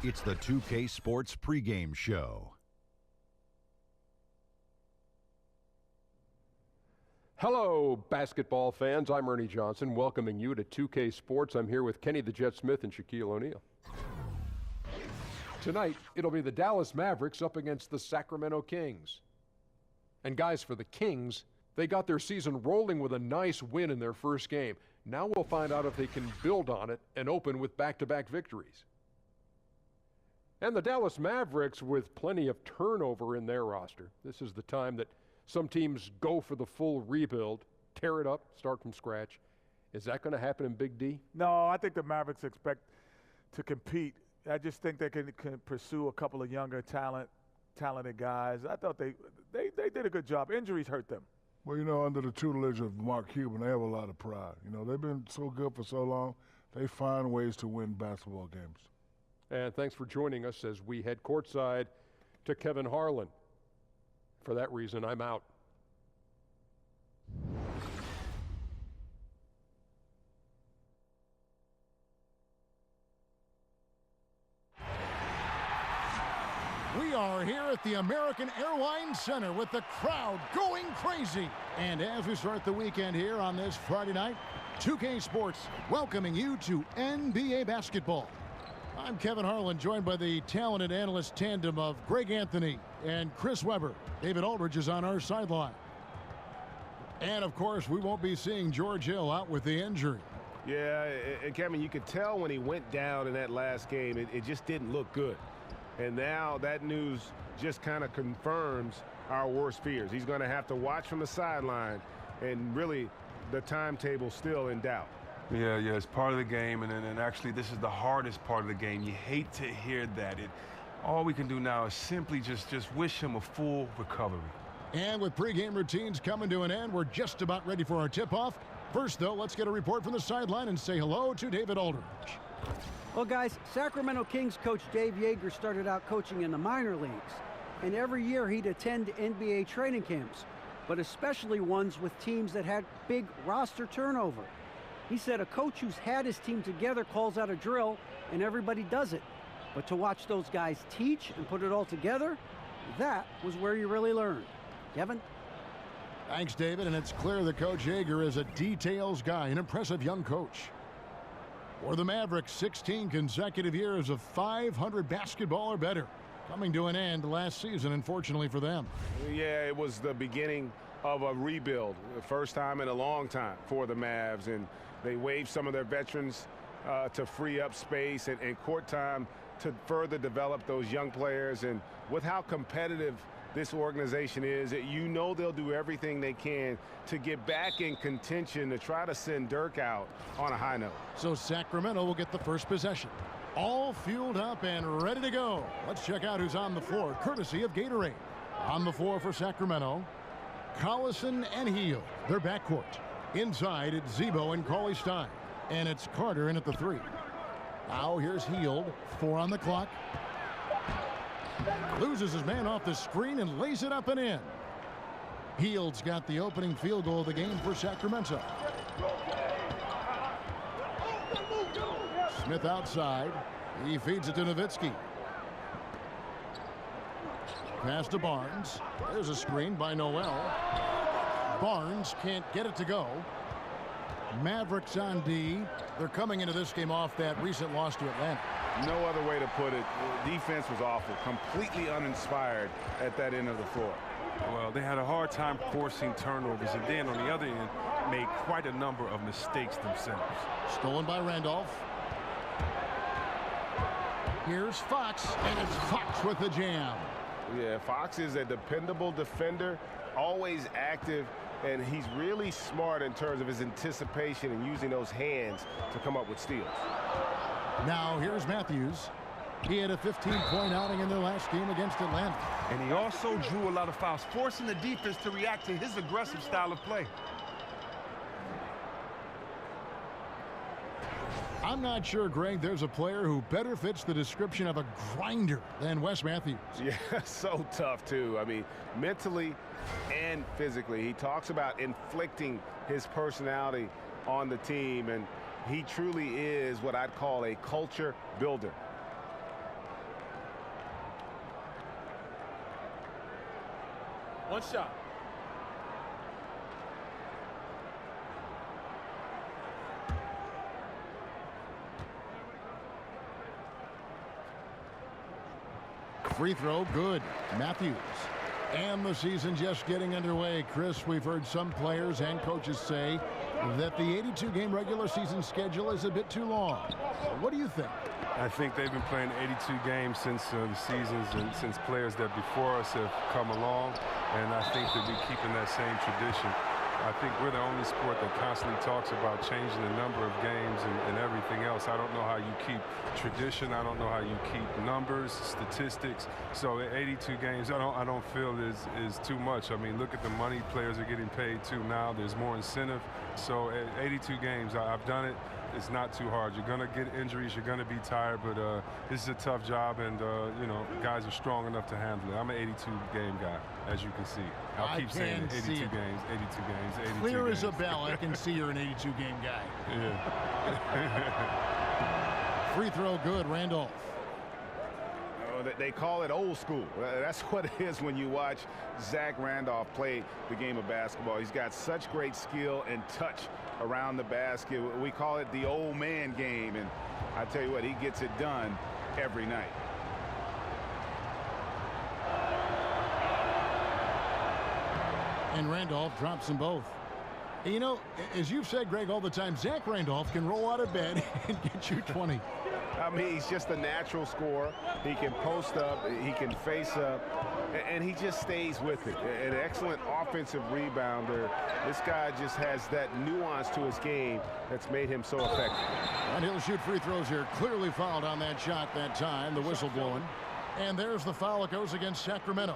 It's the 2K Sports pregame show. Hello, basketball fans. I'm Ernie Johnson, welcoming you to 2K Sports. I'm here with Kenny the Jet Smith and Shaquille O'Neal. Tonight, it'll be the Dallas Mavericks up against the Sacramento Kings. And guys, for the Kings, they got their season rolling with a nice win in their first game. Now we'll find out if they can build on it and open with back-to-back victories. And the Dallas Mavericks with plenty of turnover in their roster. This is the time that some teams go for the full rebuild, tear it up, start from scratch. Is that going to happen in Big D? No, I think the Mavericks expect to compete. I just think they can pursue a couple of younger, talented guys. I thought they did a good job. Injuries hurt them. Well, under the tutelage of Mark Cuban, they have a lot of pride. They've been so good for so long, they find ways to win basketball games. And thanks for joining us as we head courtside to Kevin Harlan. For that reason, I'm out. We are here at the American Airlines Center with the crowd going crazy. And as we start the weekend here on this Friday night, 2K Sports welcoming you to NBA basketball. I'm Kevin Harlan, joined by the talented analyst tandem of Greg Anthony and Chris Webber. David Aldridge is on our sideline. And, of course, we won't be seeing George Hill out with the injury. Yeah, and Kevin, you could tell when he went down in that last game, it just didn't look good. And now that news just kind of confirms our worst fears. He's going to have to watch from the sideline, and really the timetable still in doubt. Yeah, it's part of the game, and actually this is the hardest part of the game. You hate to hear that. All we can do now is simply just wish him a full recovery. And with pregame routines coming to an end, we're just about ready for our tip-off. First, though, let's get a report from the sideline and say hello to David Aldridge. Well, guys, Sacramento Kings coach Dave Joerger started out coaching in the minor leagues. And every year he'd attend NBA training camps, but especially ones with teams that had big roster turnover. He said a coach who's had his team together calls out a drill, and everybody does it. But to watch those guys teach and put it all together, that was where you really learned. Kevin? Thanks, David, and it's clear that Coach Joerger is a details guy, an impressive young coach. For the Mavericks, 16 consecutive years of 500 basketball or better, coming to an end last season, unfortunately for them. Yeah, it was the beginning of a rebuild, the first time in a long time for the Mavs, and they waived some of their veterans to free up space and court time to further develop those young players. And with how competitive this organization is, they'll do everything they can to get back in contention to try to send Dirk out on a high note. So Sacramento will get the first possession. All fueled up and ready to go. Let's check out who's on the floor, courtesy of Gatorade. On the floor for Sacramento, Collison and Hield, their backcourt. Inside, it's Zebo and Cauley Stein. And it's Carter in at the three. Now here's Hield, 4 on the clock. Loses his man off the screen and lays it up and in. Hield's got the opening field goal of the game for Sacramento. Smith outside. He feeds it to Nowitzki. Pass to Barnes. There's a screen by Noel. Barnes can't get it to go. Mavericks on D. They're coming into this game off that recent loss to Atlanta. No other way to put it. The defense was awful, completely uninspired at that end of the floor. Well, they had a hard time forcing turnovers, and then on the other end, made quite a number of mistakes themselves. Stolen by Randolph. Here's Fox, and it's Fox with the jam. Yeah, Fox is a dependable defender, always active, and he's really smart in terms of his anticipation and using those hands to come up with steals. Now here's Matthews. He had a 15-point outing in their last game against Atlanta. And he also drew a lot of fouls, forcing the defense to react to his aggressive style of play. I'm not sure, Greg, there's a player who better fits the description of a grinder than Wes Matthews. Yeah, so tough, too. I mean, mentally and physically. He talks about inflicting his personality on the team, and he truly is what I'd call a culture builder. One shot. Free throw, good. Matthews. And the season just getting underway. Chris, we've heard some players and coaches say that the 82-game regular season schedule is a bit too long. So what do you think? I think they've been playing 82 games since the seasons and since players that before us have come along. And I think that we're keeping that same tradition. I think we're the only sport that constantly talks about changing the number of games and everything else. I don't know how you keep tradition. I don't know how you keep numbers, statistics. So 82 games, I don't feel is too much. I mean, look at the money players are getting paid too now. There's more incentive. So at 82 games, I've done it. It's not too hard. You're going to get injuries. You're going to be tired, but this is a tough job, and, you know, guys are strong enough to handle it. I'm an 82-game guy, as you can see. I'll keep saying 82 games, 82 games, 82 Clear games. as a bell, I can see you're an 82-game guy. Yeah. Free throw, good. Randolph. They call it old school. That's what it is when you watch Zach Randolph play the game of basketball. He's got such great skill and touch around the basket. We call it the old man game, and I tell you what, he gets it done every night. And Randolph drops them both. You know, as you've said, Greg, all the time, Zach Randolph can roll out of bed and get you 20. I mean, he's just a natural scorer. He can post up, he can face up, and he just stays with it. An excellent offensive rebounder. This guy just has that nuance to his game that's made him so effective. And he'll shoot free throws here. Clearly fouled on that shot that time. The whistle blowing. And there's the foul. It goes against Sacramento.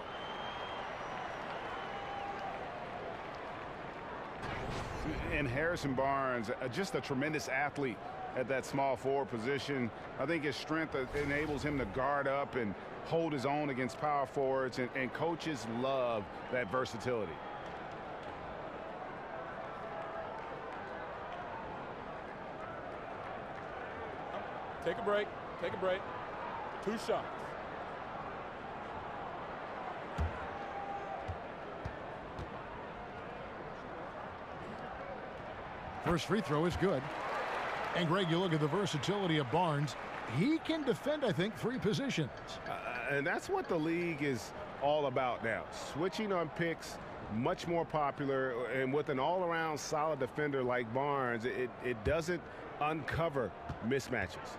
And Harrison Barnes, just a tremendous athlete at that small forward position. I think his strength enables him to guard up and hold his own against power forwards, and coaches love that versatility. Take a break. Take a break. 2 shots. First free throw is good. And, Greg, you look at the versatility of Barnes. He can defend, I think, 3 positions. And that's what the league is all about now. Switching on picks, much more popular. And with an all-around solid defender like Barnes, it doesn't uncover mismatches.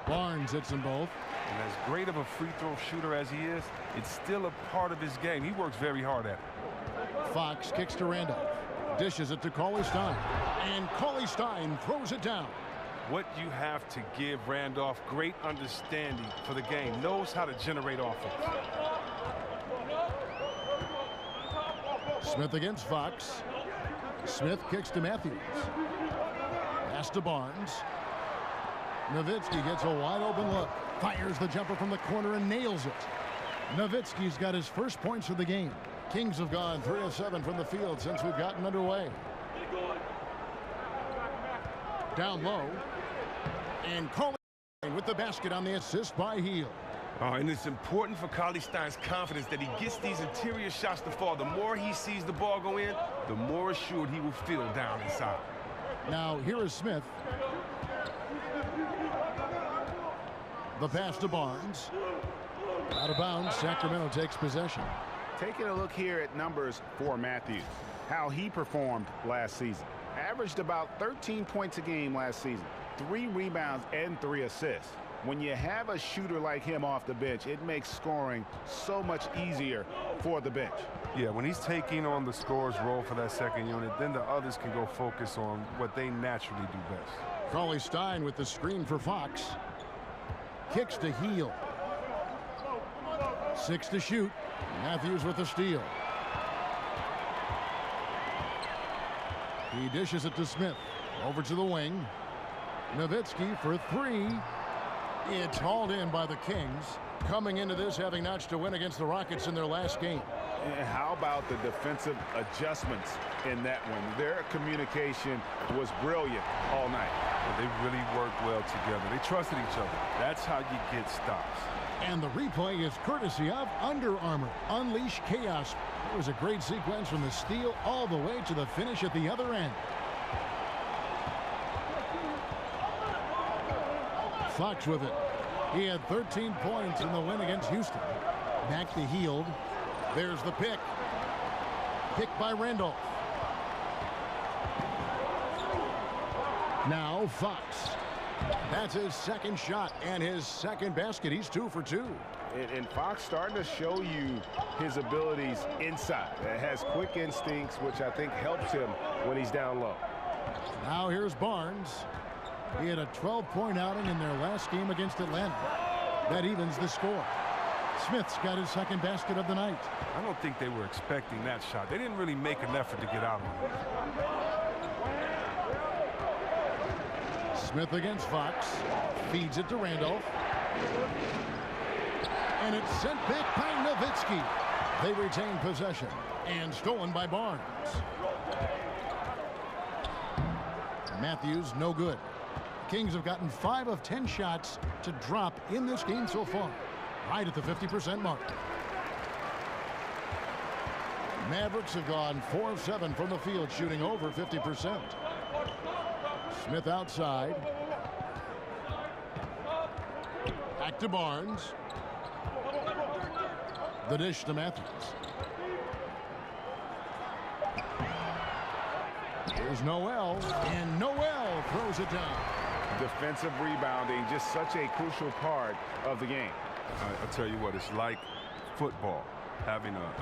Barnes hits them both. And as great of a free throw shooter as he is, it's still a part of his game. He works very hard at it. Fox kicks to Randolph. Dishes it to Cauley Stein. And Cauley Stein throws it down. What you have to give Randolph, great understanding for the game. Knows how to generate offense. Smith against Fox. Smith kicks to Matthews. Pass to Barnes. Nowitzki gets a wide open look. Fires the jumper from the corner and nails it. Nowitzki's got his first points of the game. Kings have gone 3 of 7 from the field since we've gotten underway. Down low. And Cauley with the basket on the assist by Heel. Oh, and it's important for Cauley Stein's confidence that he gets these interior shots to fall. The more he sees the ball go in, the more assured he will feel down inside. Now here is Smith. The pass to Barnes. Out of bounds. Sacramento takes possession. Taking a look here at numbers for Matthews, how he performed last season. Averaged about 13 points a game last season, 3 rebounds and 3 assists. When you have a shooter like him off the bench, it makes scoring so much easier for the bench. Yeah, when he's taking on the scorer's role for that second unit, then the others can go focus on what they naturally do best. Cauley Stein with the screen for Fox. Kicks to Heel. 6 to shoot. Matthews with the steal. He dishes it to Smith. Over to the wing. Nowitzki for 3. It's hauled in by the Kings. Coming into this having notched a win against the Rockets in their last game. And how about the defensive adjustments in that one? Their communication was brilliant all night. They really worked well together. They trusted each other. That's how you get stops. And the replay is courtesy of Under Armour. Unleash chaos. It was a great sequence from the steal all the way to the finish at the other end. Fox with it. He had 13 points in the win against Houston. Back to Hield. There's the pick. Pick by Randolph. Now Fox. That's his second shot and his second basket. He's 2 for 2. And Fox starting to show you his abilities inside. Has quick instincts, which I think helps him when he's down low. Now here's Barnes. He had a 12-point outing in their last game against Atlanta. That evens the score. Smith's got his second basket of the night. I don't think they were expecting that shot. They didn't really make an effort to get out on it. Smith against Fox. Feeds it to Randolph. And it's sent back by Nowitzki. They retain possession. And stolen by Barnes. Matthews, no good. Kings have gotten 5 of 10 shots to drop in this game so far. Right at the 50% mark. Mavericks have gone 4 of 7 from the field, shooting over 50%. Smith outside. Back to Barnes. The dish to Matthews. Here's Noel, and Noel throws it down. Defensive rebounding, just such a crucial part of the game. I'll tell you what, it's like football, having a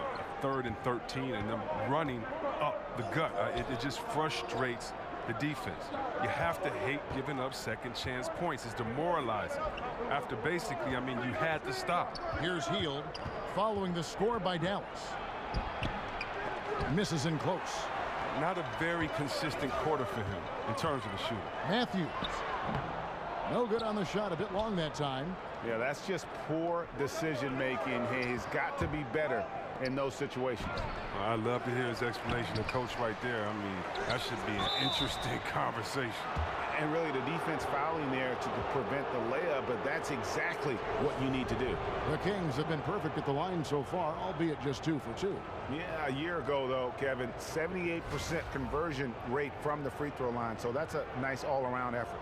3rd and 13 and them running up the gut. It just frustrates the defense. You have to hate giving up second chance points. It's demoralizing. After basically, I mean, you had to stop. Here's Hield following the score by Dallas. Misses in close. Not a very consistent quarter for him in terms of the shooting. Matthews. No good on the shot, a bit long that time. Yeah, that's just poor decision making. He's got to be better in those situations. I'd love to hear his explanation of coach right there. I mean, that should be an interesting conversation. And really the defense fouling there to prevent the layup, but that's exactly what you need to do. The Kings have been perfect at the line so far, albeit just 2 for 2. Yeah, a year ago, though, Kevin, 78% conversion rate from the free throw line, so that's a nice all-around effort.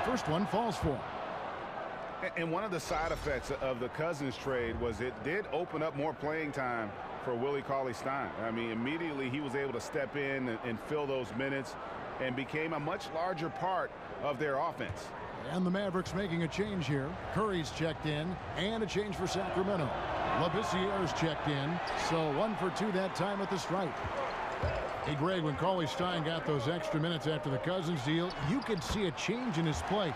First one falls for him. And one of the side effects of the Cousins trade was it did open up more playing time for Willie Cauley-Stein. I mean, immediately he was able to step in and fill those minutes and became a much larger part of their offense. And the Mavericks making a change here. Curry's checked in, and a change for Sacramento. Labissiere's checked in, so 1 for 2 that time at the stripe. Hey, Greg, when Cauley-Stein got those extra minutes after the Cousins deal, you could see a change in his play.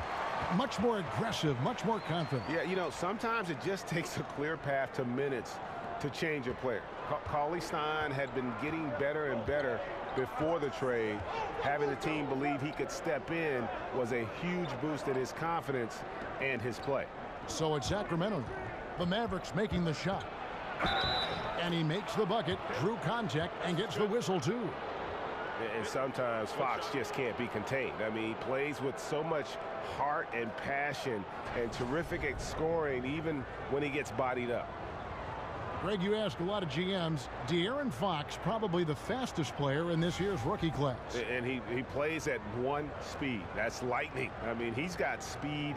Much more aggressive, much more confident. Yeah, you know, sometimes it just takes a clear path to minutes to change a player. Cauley-Stein had been getting better and better before the trade. Having the team believe he could step in was a huge boost in his confidence and his play. So it's Sacramento. The Mavericks making the shot. And he makes the bucket, drew contact, and gets the whistle, too. And sometimes Fox just can't be contained. I mean, he plays with so much heart and passion and terrific at scoring, even when he gets bodied up. Greg, you ask a lot of GMs. De'Aaron Fox, probably the fastest player in this year's rookie class. And he plays at 1 speed. That's lightning. I mean, he's got speed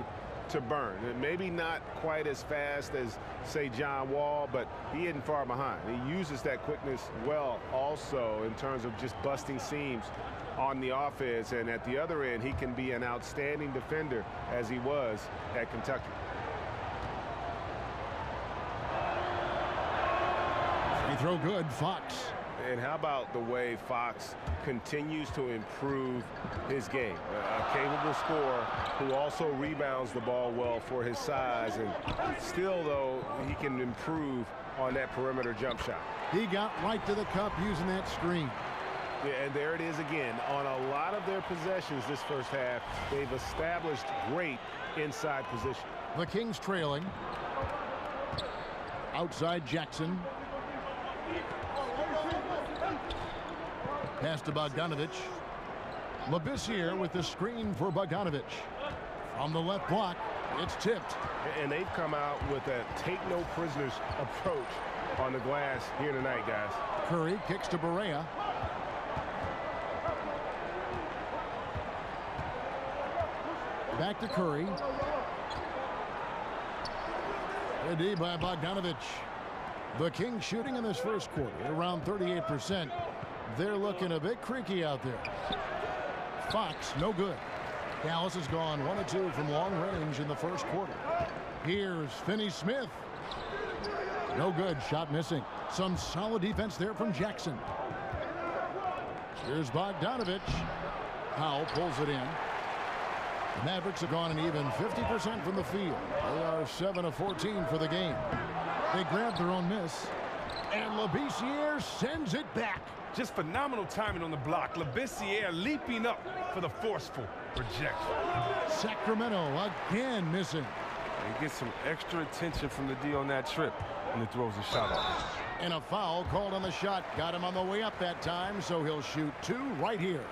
to burn. And maybe not quite as fast as, say, John Wall, but he isn't far behind. He uses that quickness well also in terms of just busting seams on the offense. And at the other end, he can be an outstanding defender as he was at Kentucky. Free throw good, Fox. And how about the way Fox continues to improve his game? A capable scorer who also rebounds the ball well for his size. And still, though, he can improve on that perimeter jump shot. He got right to the cup using that screen. Yeah, and there it is again. On a lot of their possessions this first half, they've established great inside position. The Kings trailing. Outside Jackson. Pass to Bogdanovic. Labissiere with the screen for Bogdanovic. From the left block, it's tipped. And they've come out with a take-no-prisoners approach on the glass here tonight, guys. Curry kicks to Barea. Back to Curry. Ready by Bogdanovic. The Kings shooting in this first quarter around 38%. They're looking a bit creaky out there. Fox, no good. Dallas has gone 1 of 2 from long range in the first quarter. Here's Finney-Smith. No good. Shot missing. Some solid defense there from Jackson. Here's Bogdanovic. Powell pulls it in. The Mavericks have gone an even 50% from the field. They are 7 of 14 for the game. They grab their own miss. And Labissiere sends it back. Just phenomenal timing on the block. Labissiere leaping up for the forceful rejection. Sacramento again missing. He gets some extra attention from the D on that trip, and he throws a shot off. And a foul called on the shot. Got him on the way up that time, so he'll shoot 2 right here.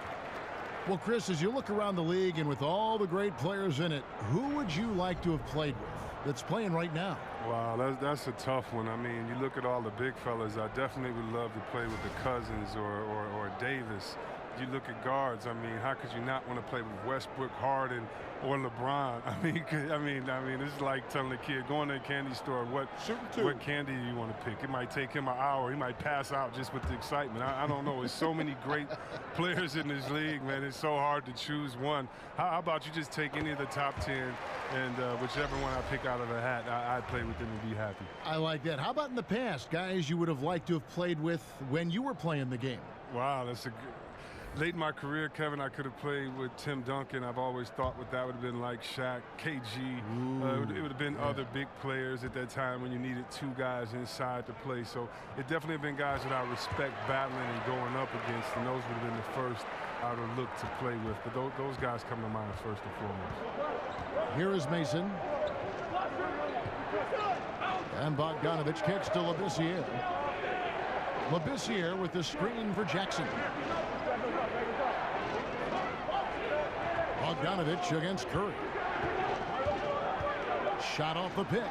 Well, Chris, as you look around the league and with all the great players in it, who would you like to have played with that's playing right now? Wow, that's a tough one. I mean, you look at all the big fellas. I definitely would love to play with the Cousins or Davis. You look at guards. I mean, how could you not want to play with Westbrook, Harden, or LeBron? I mean, it's like telling a kid, go in the candy store, what candy do you want to pick? It might take him an hour. He might pass out just with the excitement. I don't know. There's so many great players in this league, man. It's so hard to choose one. How about you just take any of the top 10, and whichever one I pick out of a hat, I'd play with them and be happy. I like that. How about in the past, guys you would have liked to have played with when you were playing the game? Wow, that's a good... Late in my career, Kevin, I could have played with Tim Duncan. I've always thought that would have been like Shaq, KG. It would have been other big players at that time when you needed 2 guys inside to play. So it definitely have been guys that I respect battling and going up against, and those would have been the first I would have looked to play with. But those guys come to mind first and foremost. Here is Mason. And Bogdanovic kicks to Labissiere. Labissiere with the screen for Jackson. Bogdanovic against Curry. Shot off the pick.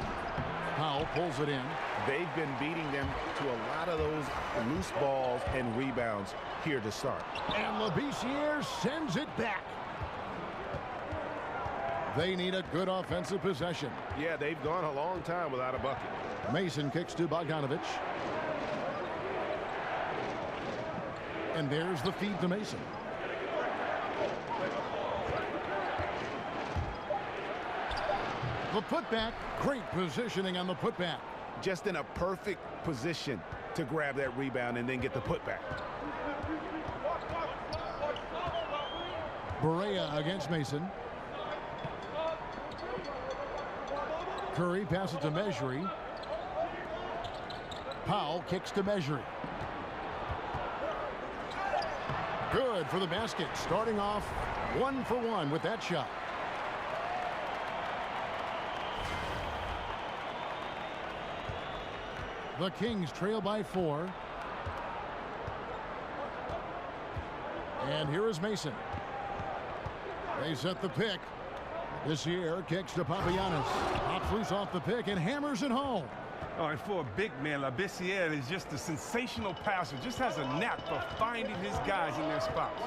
Powell pulls it in. They've been beating them to a lot of those loose balls and rebounds here to start. And Labissiere sends it back. They need a good offensive possession. Yeah, they've gone a long time without a bucket. Mason kicks to Bogdanovic. And there's the feed to Mason. The putback, great positioning on the putback. Just in a perfect position to grab that rebound and then get the putback. Barea against Mason. Curry passes to Mejri. Powell kicks to Mejri. Good for the basket. Starting off 1 for 1 with that shot. The Kings trail by 4. And here is Mason. They set the pick. This year kicks to Papagiannis. Pops loose off the pick and hammers it home. Oh, and for a big man, Labissiere is just a sensational passer. Just has a knack for finding his guys in their spots.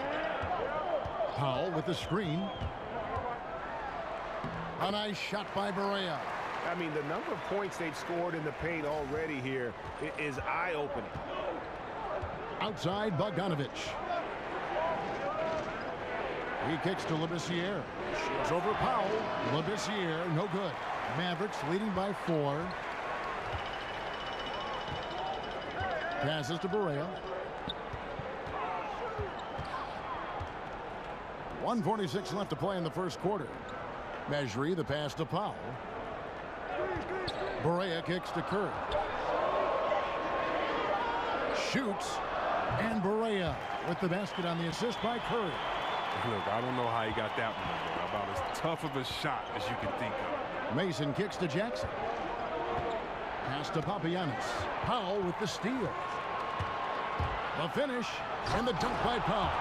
Powell with the screen. A nice shot by Barea. I mean, the number of points they've scored in the paint already here is eye-opening. Outside Bogdanovic. He kicks to Labissiere. Shoots over Powell. Labissiere, no good. Mavericks leading by 4. Passes to Barea. 1:46 left to play in the first quarter. Mejri, the pass to Powell. Barea kicks to Curry. Shoots. And Barea with the basket on the assist by Curry. Look, I don't know how he got that one there. About as tough of a shot as you can think of. Mason kicks to Jackson. Pass to Papagiannis. Powell with the steal. The finish and the dunk by Powell.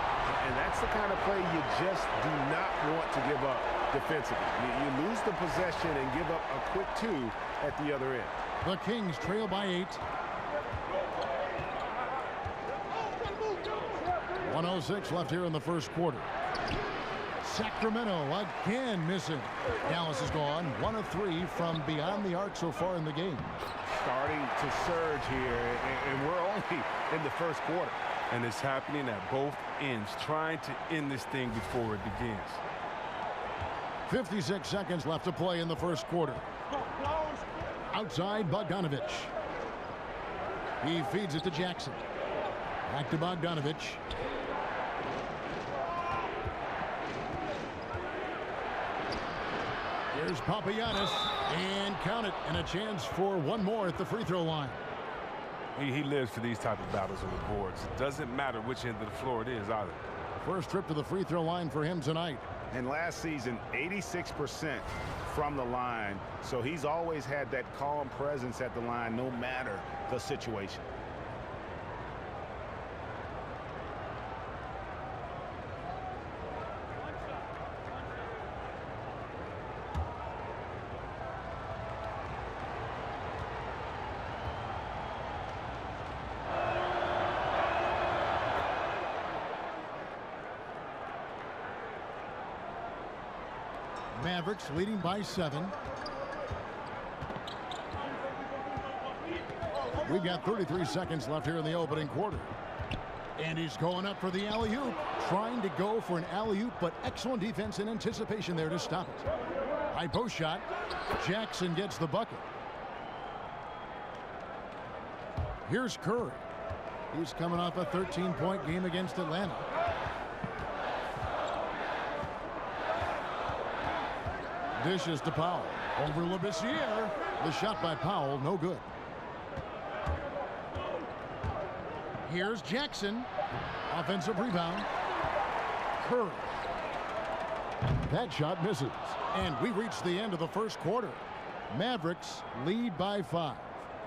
And that's the kind of play you just do not want to give up defensively. You lose the possession and give up a quick 2 at the other end. The Kings trail by 8. 1:06 left here in the first quarter. Sacramento again missing. Dallas has gone 1 of 3 from beyond the arc so far in the game. Starting to surge here, and we're only in the first quarter. And it's happening at both ends, trying to end this thing before it begins. 56 seconds left to play in the first quarter. Outside, Bogdanovich. He feeds it to Jackson. Back to Bogdanovich. Here's Papagiannis, and count it, and a chance for one more at the free throw line. He lives for these type of battles on the boards. It doesn't matter which end of the floor it is either. First trip to the free throw line for him tonight. And last season, 86% from the line. So he's always had that calm presence at the line, no matter the situation. Mavericks leading by 7. We've got 33 seconds left here in the opening quarter. And he's going up for the alley-oop. Trying to go for an alley-oop, but excellent defense and anticipation there to stop it. High post shot. Jackson gets the bucket. Here's Curry. He's coming off a 13-point game against Atlanta. Dishes to Powell. Over Labissiere. The shot by Powell, no good. Here's Jackson. Offensive rebound. Curry. That shot misses. And we reach the end of the first quarter. Mavericks lead by 5.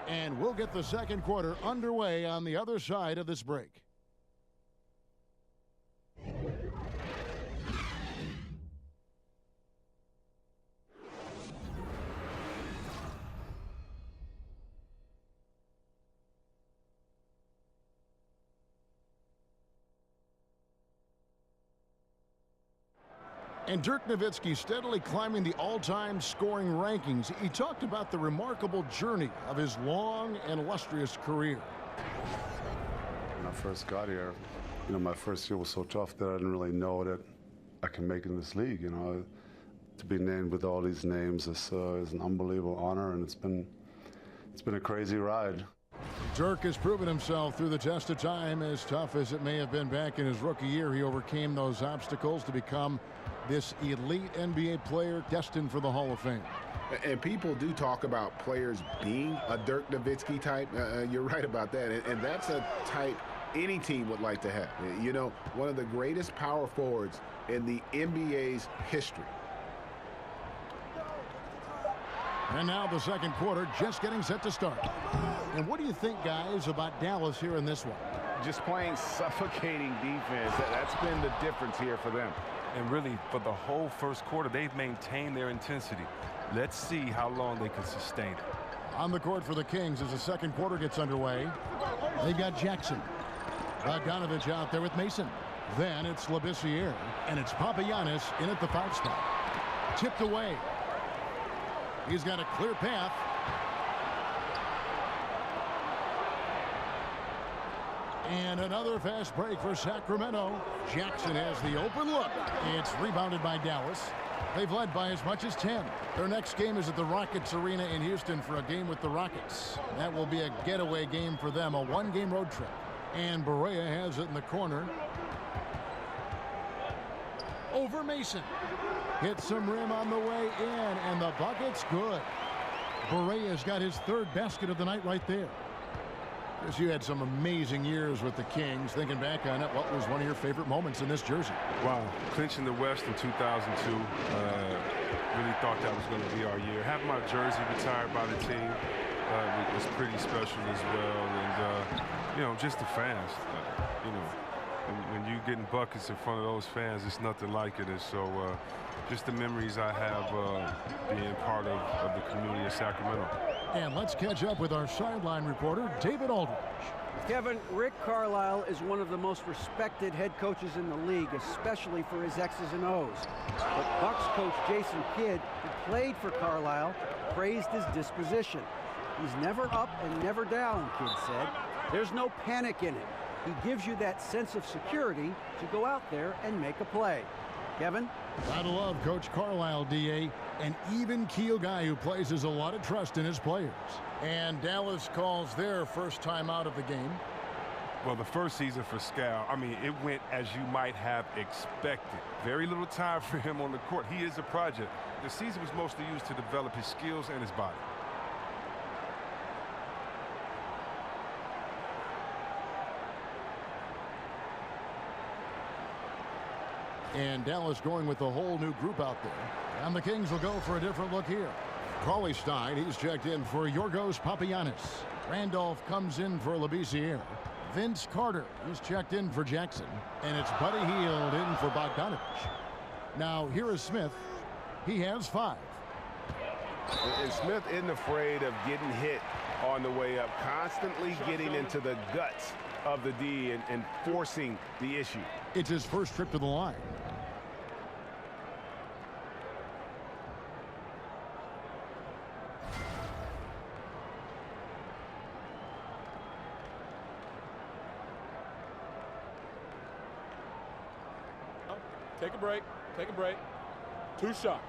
And we'll get the second quarter underway on the other side of this break. And Dirk Nowitzki steadily climbing the all-time scoring rankings. He talked about the remarkable journey of his long and illustrious career. When I first got here, my first year was so tough that I didn't really know that I can make it in this league. To be named with all these names is an unbelievable honor, and it's been a crazy ride. Dirk has proven himself through the test of time. As tough as it may have been back in his rookie year, he overcame those obstacles to become this elite NBA player destined for the Hall of Fame. And people do talk about players being a Dirk Nowitzki type. You're right about that. And that's a type any team would like to have. One of the greatest power forwards in the NBA's history. And now the second quarter just getting set to start. And what do you think, guys, about Dallas here in this one? Just playing suffocating defense. That's been the difference here for them. And really, for the whole first quarter, they've maintained their intensity. Let's see how long they can sustain it. On the court for the Kings as the second quarter gets underway. They've got Jackson. Bogdanovich out there with Mason. Then it's Labissiere. And it's Papagiannis in at the foul spot. Tipped away. He's got a clear path. And another fast break for Sacramento. Jackson has the open look. It's rebounded by Dallas. They've led by as much as 10. Their next game is at the Rockets Arena in Houston for a game with the Rockets. That will be a getaway game for them, a one-game road trip. And Barea has it in the corner. Over Mason. Hits some rim on the way in, and the bucket's good. Barea's got his third basket of the night right there. Chris, you had some amazing years with the Kings. Thinking back on it, what was one of your favorite moments in this jersey? Wow, clinching the West in 2002. Really thought that was going to be our year. Having my jersey retired by the team was pretty special as well. And, you know, just the fans, you know, when you getting buckets in front of those fans, it's nothing like it. And so just the memories I have being part of the community of Sacramento. And let's catch up with our sideline reporter, David Aldridge. Kevin, Rick Carlisle is one of the most respected head coaches in the league, especially for his X's and O's. But Bucks coach Jason Kidd, who played for Carlisle, praised his disposition. He's never up and never down, Kidd said. There's no panic in it. He gives you that sense of security to go out there and make a play. Kevin? Gotta love Coach Carlisle, D.A., an even-keel guy who places a lot of trust in his players. And Dallas calls their first time out of the game. Well, the first season for Scal, I mean, it went as you might have expected. Very little time for him on the court. He is a project. The season was mostly used to develop his skills and his body. And Dallas going with a whole new group out there. And the Kings will go for a different look here. Cauley Stein, he's checked in for Yorgos Papagiannis. Randolph comes in for Labissiere. Vince Carter is checked in for Jackson. And it's Buddy Hield in for Bogdanovich. Now, here is Smith. He has 5. And Smith isn't afraid of getting hit on the way up, constantly getting into the guts of the D and forcing the issue. It's his first trip to the line. Take a break. Take a break. 2 shots.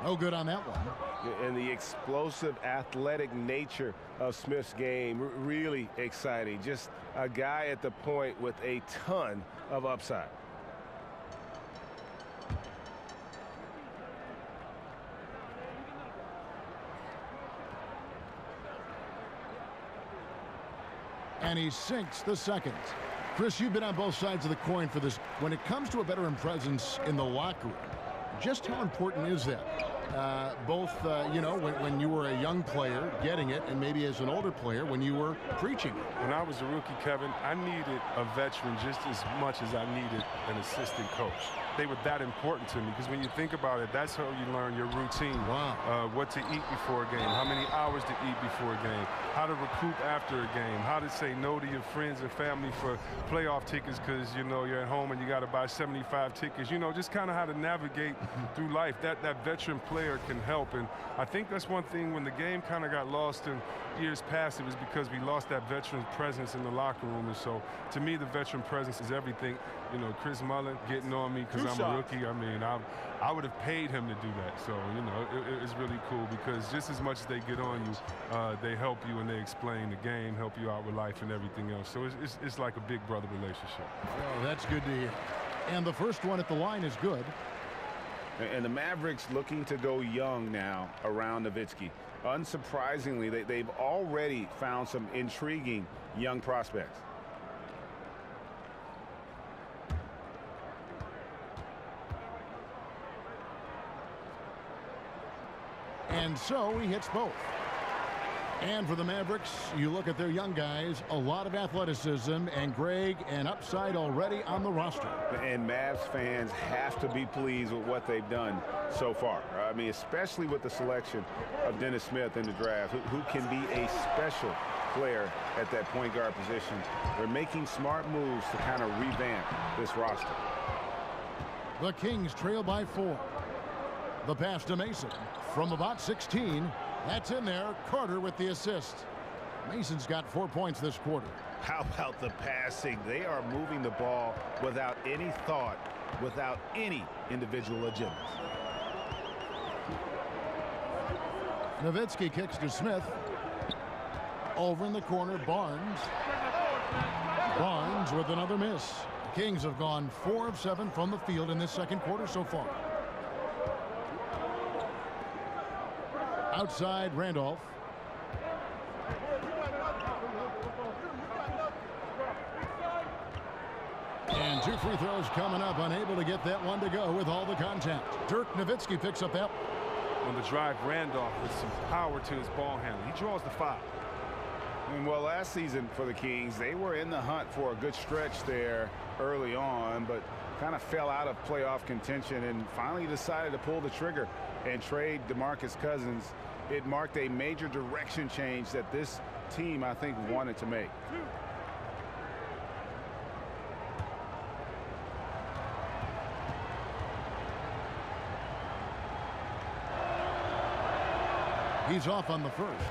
No good on that one. And the explosive athletic nature of Smith's game, really exciting. Just a guy at the point with a ton of upside. And he sinks the second. Chris, you've been on both sides of the coin for this. When it comes to a veteran presence in the locker room, just how important is that? You know, when you were a young player getting it, and maybe as an older player when you were preaching it. When I was a rookie, Kevin, I needed a veteran just as much as I needed an assistant coach. They were that important to me because when you think about it, that's how you learn your routine. Wow. What to eat before a game, how many hours to eat before a game, how to recoup after a game, how to say no to your friends and family for playoff tickets because, you know, you're at home and you got to buy 75 tickets. You know, just kind of how to navigate through life. That veteran player can help. And I think that's one thing when the game kind of got lost in years past, it was because we lost that veteran presence in the locker room. And so, to me, the veteran presence is everything. You know, Chris Mullin getting on me because I'm a rookie. I mean, I would have paid him to do that. So, you know, it's really cool because just as much as they get on you, they help you and they explain the game, help you out with life and everything else. So it's like a big brother relationship. Oh, that's good to hear. And the first one at the line is good. And the Mavericks looking to go young now around Nowitzki. Unsurprisingly, they've already found some intriguing young prospects. And so he hits both. And for the Mavericks, you look at their young guys, a lot of athleticism, and Greg, an upside already on the roster. And Mavs fans have to be pleased with what they've done so far. I mean, especially with the selection of Dennis Smith in the draft, who can be a special player at that point guard position. They're making smart moves to kind of revamp this roster. The Kings trail by 4. The pass to Mason from about 16. That's in there. Carter with the assist. Mason's got 4 points this quarter. How about the passing? They are moving the ball without any thought, without any individual agenda. Nowitzki kicks to Smith. Over in the corner, Barnes. Barnes with another miss. Kings have gone 4 of 7 from the field in this second quarter so far. Outside, Randolph. And 2 free throws coming up, unable to get that one to go with all the contact. Dirk Nowitzki picks up that. On the drive, Randolph with some power to his ball handling. He draws the foul. And well, last season for the Kings, they were in the hunt for a good stretch there early on, but kind of fell out of playoff contention and finally decided to pull the trigger and trade DeMarcus Cousins. It marked a major direction change that this team, I think, wanted to make. He's off on the first.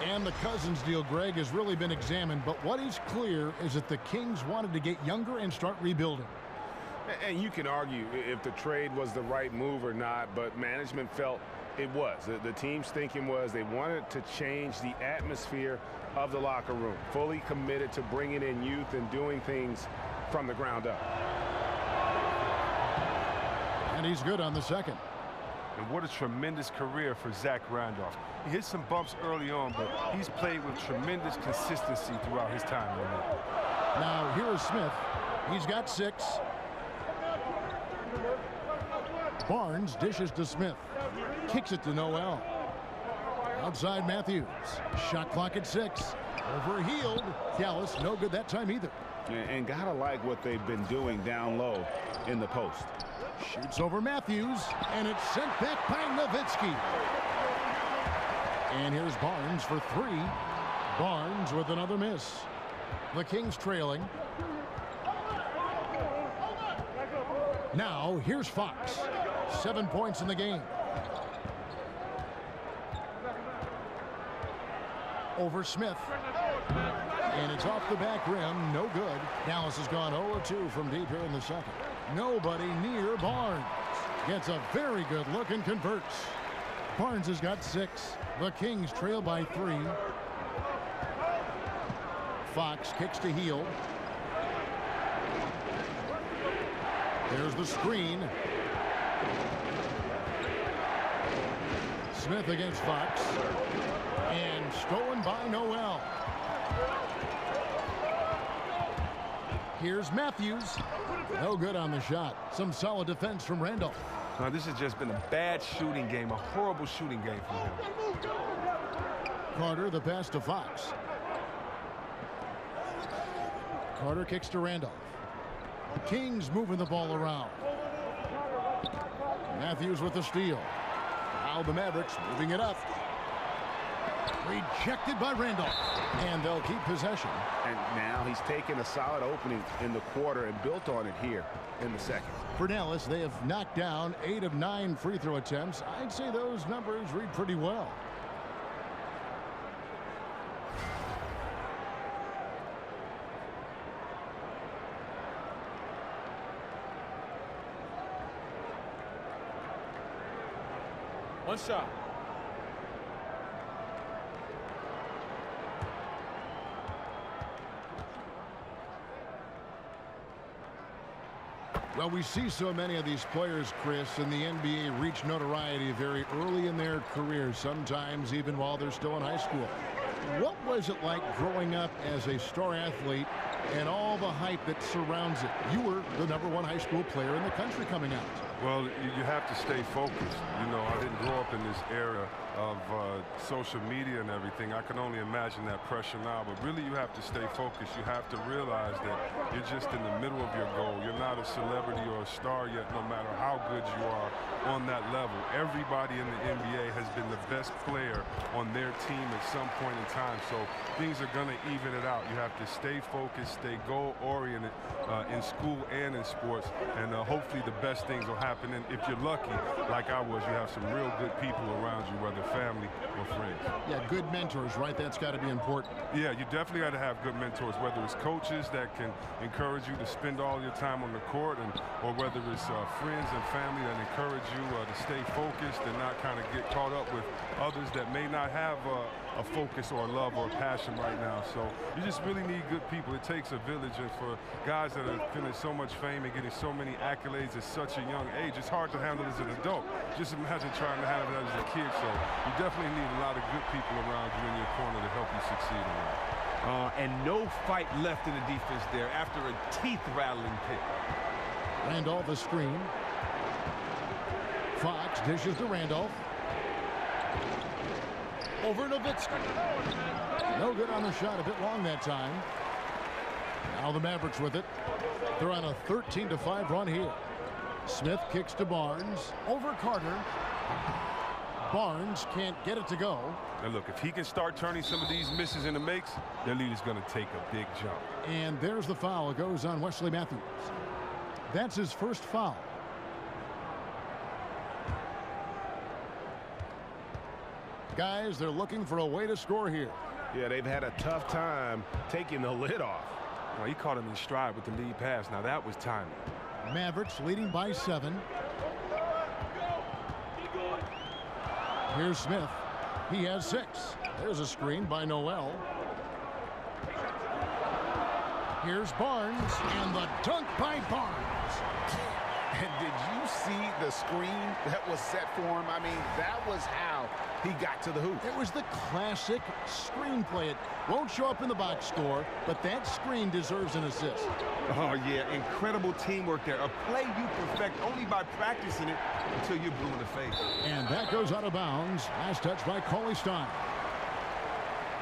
And the Cousins deal, Greg, has really been examined. But what is clear is that the Kings wanted to get younger and start rebuilding. And you can argue if the trade was the right move or not, but management felt it was. The team's thinking was they wanted to change the atmosphere of the locker room, fully committed to bringing in youth and doing things from the ground up. And he's good on the second. And what a tremendous career for Zach Randolph. He hit some bumps early on, but he's played with tremendous consistency throughout his time in the league. Now, here is Smith. He's got 6. Barnes dishes to Smith. Kicks it to Noel. Outside Matthews. Shot clock at 6. Overhealed. Dallas, no good that time either. And gotta like what they've been doing down low in the post. Shoots over Matthews, and it's sent back by Nowitzki. And here's Barnes for 3. Barnes with another miss. The Kings trailing. Now, here's Fox. 7 points in the game. Over Smith. And it's off the back rim. No good. Dallas has gone 0-2 from deep here in the second. Nobody near Barnes. Gets a very good look and converts. Barnes has got 6. The Kings trail by 3. Fox kicks to Heel. There's the screen. Smith against Fox. And stolen by Noel. Here's Matthews. No good on the shot. Some solid defense from Randolph. Now, this has just been a bad shooting game, a horrible shooting game for him. Carter, the pass to Fox. Carter kicks to Randolph. Kings moving the ball around. Matthews with the steal. Now the Mavericks moving it up. Rejected by Randolph. And they'll keep possession. And now he's taken a solid opening in the quarter and built on it here in the second. For Dallas, they have knocked down 8 of 9 free throw attempts. I'd say those numbers read pretty well. One shot. Well, we see so many of these players, Chris, in the NBA reach notoriety very early in their careers, sometimes even while they're still in high school. What was it like growing up as a star athlete and all the hype that surrounds it? You were the #1 high school player in the country coming out. Well, you have to stay focused. You know, I didn't grow up in this era of social media and everything. I can only imagine that pressure now, but really you have to stay focused. You have to realize that you're just in the middle of your goal. You're not a celebrity or a star yet, no matter how good you are on that level. Everybody in the NBA has been the best player on their team at some point in time, so things are going to even it out. You have to stay focused, stay goal-oriented in school and in sports, and hopefully the best things will happen happening. If you're lucky, like I was, you have some real good people around you, whether family or friends. Yeah, good mentors, right? That's got to be important. Yeah, you definitely got to have good mentors, whether it's coaches that can encourage you to spend all your time on the court, or whether it's friends and family that encourage you to stay focused and not kind of get caught up with others that may not have a focus or a love or a passion right now. So you just really need good people. It takes a village, and for guys that are feeling so much fame and getting so many accolades at such a young age, it's hard to handle as an adult. Just imagine trying to handle that as a kid. So you definitely need a lot of good people around you in your corner to help you succeed in that. And no fight left in the defense there after a teeth-rattling pick. Randolph a screen. Fox dishes to Randolph. Over Nowitzki. No good on the shot, a bit long that time. Now the Mavericks with it. They're on a 13-5 run here. Smith kicks to Barnes. Over Carter. Barnes can't get it to go. Now look, if he can start turning some of these misses into makes, their lead is going to take a big jump. And there's the foul. It goes on Wesley Matthews. That's his first foul. Guys, they're looking for a way to score here. Yeah, they've had a tough time taking the lid off. Well, he caught him in stride with the lead pass. Now that was timely. Mavericks leading by 7. Here's Smith. He has 6. There's a screen by Noel. Here's Barnes, and the dunk by Barnes. And did you see the screen that was set for him? I mean, that was how he got to the hoop. It was the classic screenplay. It won't show up in the box score, but that screen deserves an assist. Oh, yeah, incredible teamwork there. A play you perfect only by practicing it until you're blue in the face. And that goes out of bounds. Last touch by Cauley Stein.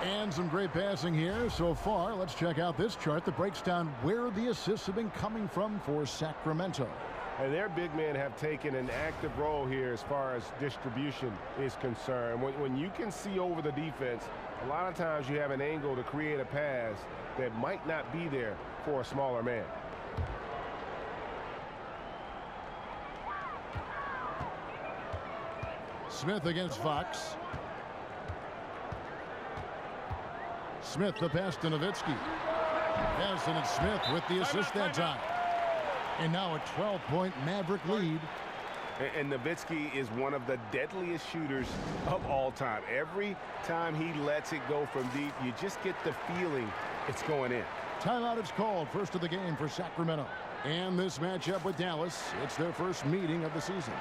And some great passing here so far. Let's check out this chart that breaks down where the assists have been coming from for Sacramento. And their big men have taken an active role here as far as distribution is concerned. When you can see over the defense, a lot of times you have an angle to create a pass that might not be there for a smaller man. Smith against Fox. Smith the pass to Nowitzki. Yes, and it's Smith with the assist that time. And now a 12-point Maverick lead. And Nowitzki is one of the deadliest shooters of all time. Every time he lets it go from deep, you just get the feeling it's going in. Timeout is called, first of the game for Sacramento. And this matchup with Dallas, it's their first meeting of the season.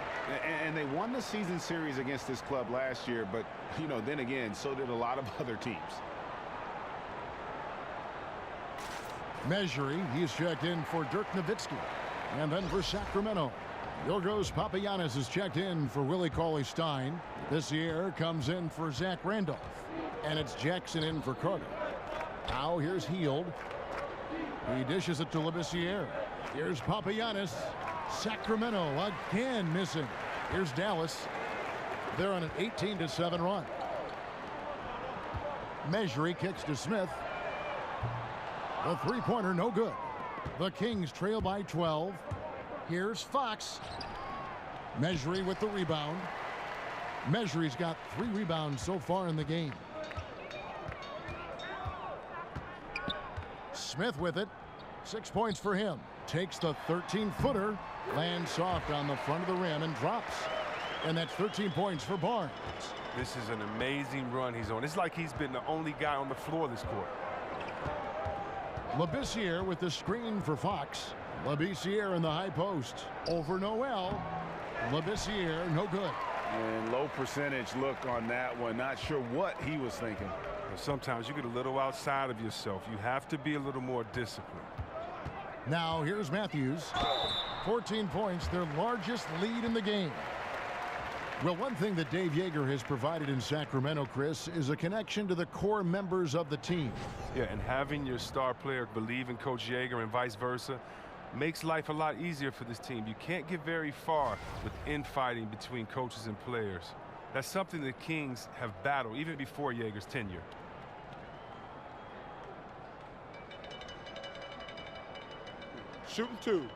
And they won the season series against this club last year, but, you know, then again, so did a lot of other teams. Measury, he's checked in for Dirk Nowitzki. And then for Sacramento, Yorgos Papagiannis is checked in for Willie Cauley-Stein. This year comes in for Zach Randolph. And it's Jackson in for Carter. Now here's Hield. He dishes it to Labissiere. Here's Papagiannis. Sacramento again missing. Here's Dallas. They're on an 18-7 run. Measury kicks to Smith. The three-pointer no good. The Kings trail by 12. Here's Fox. Measury with the rebound. Measury's got 3 rebounds so far in the game. Smith with it. 6 points for him. Takes the 13-footer. Lands soft on the front of the rim and drops. And that's 13 points for Barnes. This is an amazing run he's on. It's like he's been the only guy on the floor this quarter. Labissiere with the screen for Fox. Labissiere in the high post. Over Noel. Labissiere, no good. And low percentage look on that one. Not sure what he was thinking. Sometimes you get a little outside of yourself. You have to be a little more disciplined. Now here's Matthews. 14 points, their largest lead in the game. Well, one thing that Dave Joerger has provided in Sacramento, Chris, is a connection to the core members of the team. Yeah, and having your star player believe in Coach Joerger and vice versa makes life a lot easier for this team. You can't get very far with infighting between coaches and players. That's something the Kings have battled even before Joerger's tenure. Shooting 2.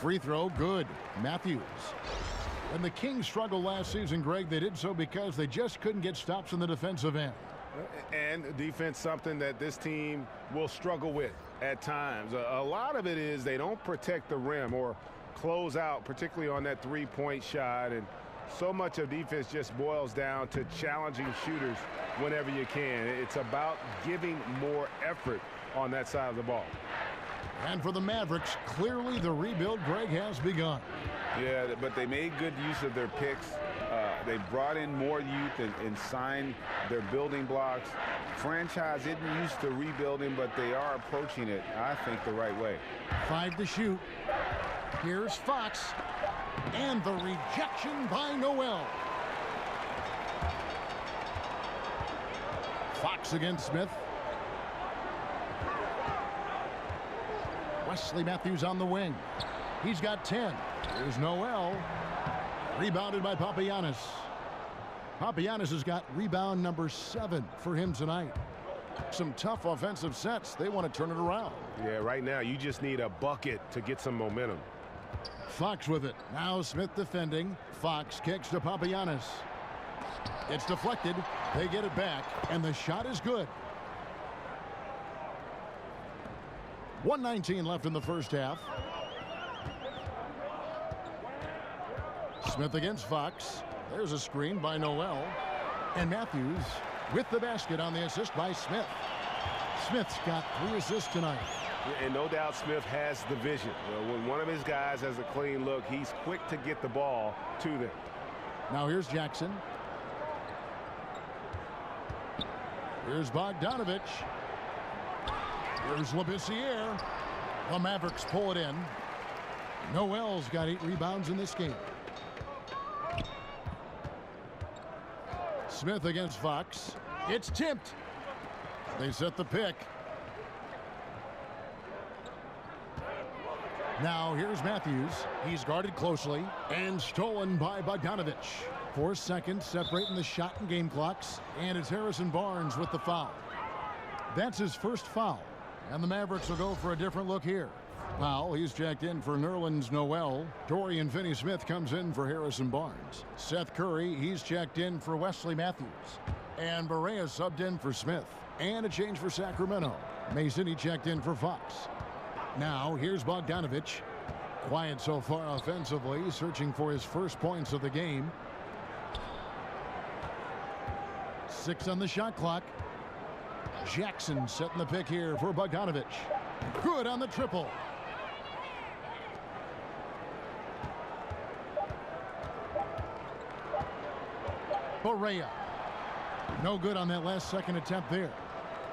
Free throw, good. Matthews. And the Kings struggled last season, Greg. They did so because they just couldn't get stops in the defensive end. And defense, something that this team will struggle with at times. A lot of it is they don't protect the rim or close out, particularly on that three-point shot. And so much of defense just boils down to challenging shooters whenever you can. It's about giving more effort on that side of the ball. And for the Mavericks, clearly the rebuild, Greg, has begun. Yeah, but they made good use of their picks. They brought in more youth and signed their building blocks. Franchise isn't used to rebuilding, but they are approaching it, I think, the right way. 5 to shoot. Here's Fox. And the rejection by Noel. Fox against Smith. Wesley Matthews on the wing. He's got 10. Here's Noel. Rebounded by Papagiannis. Papagiannis has got rebound number 7 for him tonight. Some tough offensive sets. They want to turn it around. Yeah, right now you just need a bucket to get some momentum. Fox with it. Now Smith defending. Fox kicks to Papagiannis. It's deflected. They get it back, and the shot is good. 1:19 left in the first half. Smith against Fox. There's a screen by Noel. And Matthews with the basket on the assist by Smith. Smith's got 3 assists tonight. And no doubt Smith has the vision. When one of his guys has a clean look, he's quick to get the ball to them. Now here's Jackson. Here's Bogdanovich. Here's Labissiere. The Mavericks pull it in. Noel's got 8 rebounds in this game. Smith against Fox. It's tipped. They set the pick. Now here's Matthews. He's guarded closely and stolen by Bogdanovich. 4 seconds separating the shot and game clocks. And it's Harrison Barnes with the foul. That's his first foul. And the Mavericks will go for a different look here. Powell, he's checked in for Nerlens Noel. Dorian Finney-Smith comes in for Harrison Barnes. Seth Curry, he's checked in for Wesley Matthews. And Barea subbed in for Smith. And a change for Sacramento. Mason, he checked in for Fox. Now, here's Bogdanovich. Quiet so far offensively, searching for his first points of the game. 6 on the shot clock. Jackson setting the pick here for Bogdanovich. Good on the triple. Barea. No good on that last second attempt there.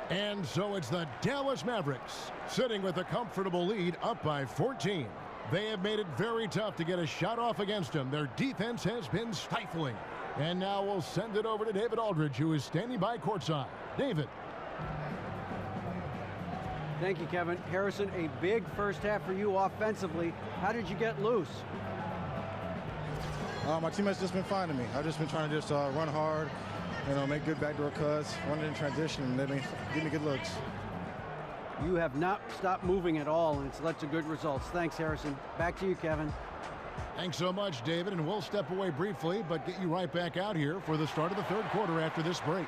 And so it's the Dallas Mavericks sitting with a comfortable lead, up by 14. They have made it very tough to get a shot off against them. Their defense has been stifling. And now we'll send it over to David Aldridge, who is standing by courtside. David. Thank you, Kevin. Harrison, a big first half for you offensively. How did you get loose? My teammates just been fine to me. I've just been trying to run hard, make good backdoor cuts, run in transition, and they've been giving me good looks. You have not stopped moving at all, and it's led to good results. Thanks, Harrison. Back to you, Kevin. Thanks so much, David, and we'll step away briefly, but get you right back out here for the start of the third quarter after this break.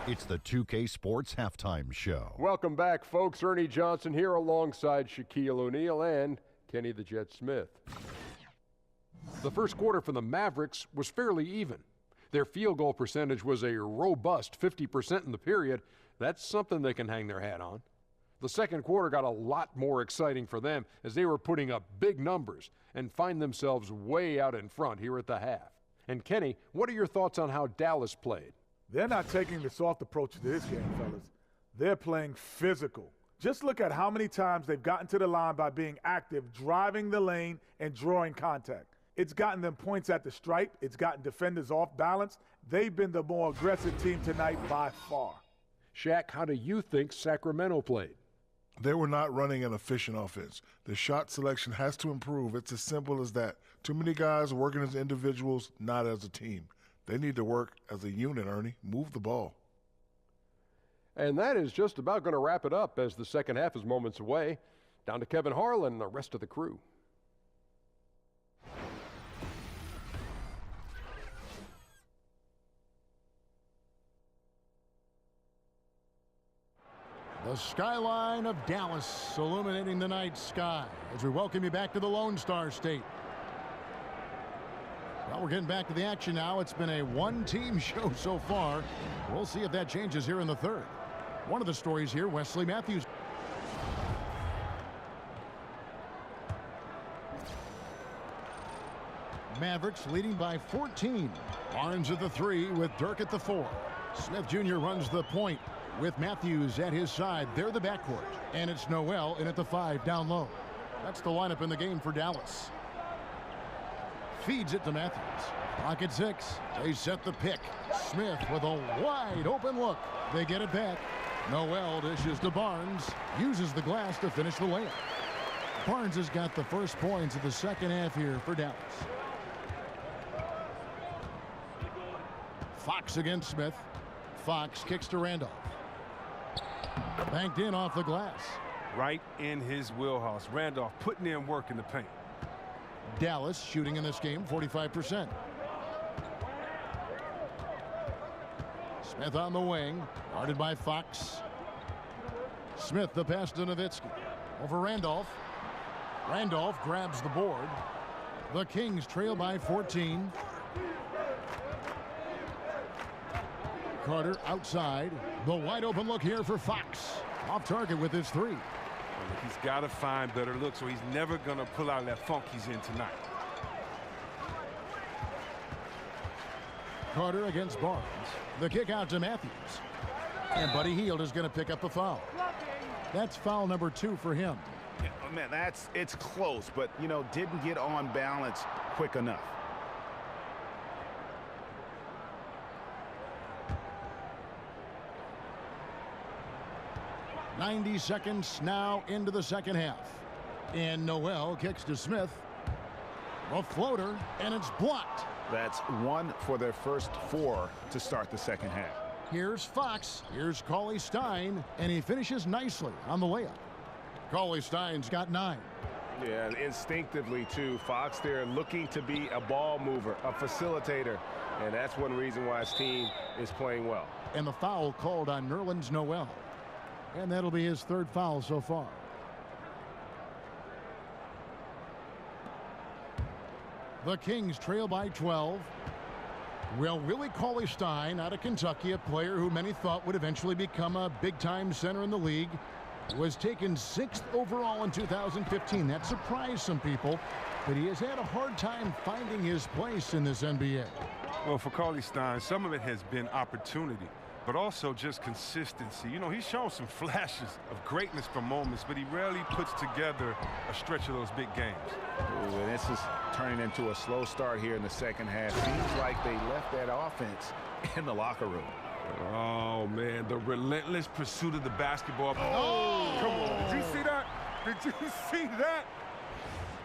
It's the 2K Sports Halftime Show. Welcome back, folks. Ernie Johnson here alongside Shaquille O'Neal and Kenny the Jet Smith. The first quarter for the Mavericks was fairly even. Their field goal percentage was a robust 50% in the period. That's something they can hang their hat on. The second quarter got a lot more exciting for them as they were putting up big numbers and find themselves way out in front here at the half. And Kenny, what are your thoughts on how Dallas played? They're not taking the soft approach to this game, fellas. They're playing physical. Just look at how many times they've gotten to the line by being active, driving the lane, and drawing contact. It's gotten them points at the stripe. It's gotten defenders off balance. They've been the more aggressive team tonight by far. Shaq, how do you think Sacramento played? They were not running an efficient offense. The shot selection has to improve. It's as simple as that. Too many guys working as individuals, not as a team. They need to work as a unit, Ernie. Move the ball. And that is just about going to wrap it up as the second half is moments away. Down to Kevin Harlan and the rest of the crew. The skyline of Dallas illuminating the night sky as we welcome you back to the Lone Star State. Well, we're getting back to the action now. It's been a one-team show so far. We'll see if that changes here in the third. One of the stories here, Wesley Matthews. Mavericks leading by 14. Barnes at the 3 with Dirk at the 4. Smith Jr. runs the point with Matthews at his side. They're the backcourt. And it's Noel in at the 5 down low. That's the lineup in the game for Dallas. Feeds it to Matthews. Pocket 6. They set the pick. Smith with a wide open look. They get it back. Noel dishes to Barnes. Uses the glass to finish the layup. Barnes has got the first points of the second half here for Dallas. Fox against Smith. Fox kicks to Randolph. Banked in off the glass. Right in his wheelhouse. Randolph putting in work in the paint. Dallas shooting in this game 45%. Smith on the wing. Guarded by Fox. Smith the pass to Nowitzki. Over Randolph. Randolph grabs the board. The Kings trail by 14. Carter outside. The wide open look here for Fox. Off target with his 3. He's got to find better looks, so he's never going to pull out that funk he's in tonight. Carter against Barnes. The kick out to Matthews. And Buddy Hield is going to pick up a foul. That's foul number 2 for him. Yeah, man, it's close, but, you know, didn't get on balance quick enough. 90 seconds now into the second half. And Noel kicks to Smith. A floater, and it's blocked. That's 1 for their first 4 to start the second half. Here's Fox. Here's Cauley Stein, and he finishes nicely on the layup. Cauley Stein's got 9. Yeah, instinctively, too. Fox there looking to be a ball mover, a facilitator, and that's one reason why his team is playing well. And the foul called on Nerlens Noel. And that'll be his 3rd foul so far. The Kings trail by 12. Well, Willie Cauley-Stein out of Kentucky, a player who many thought would eventually become a big-time center in the league, was taken 6th overall in 2015. That surprised some people, but he has had a hard time finding his place in this NBA. Well, for Cauley-Stein, some of it has been opportunity, but also just consistency. You know, he's shown some flashes of greatness for moments, but he rarely puts together a stretch of those big games. Ooh, and this is turning into a slow start here in the second half. Seems like they left that offense in the locker room. Oh, man, the relentless pursuit of the basketball. Oh, come on. Did you see that? Did you see that?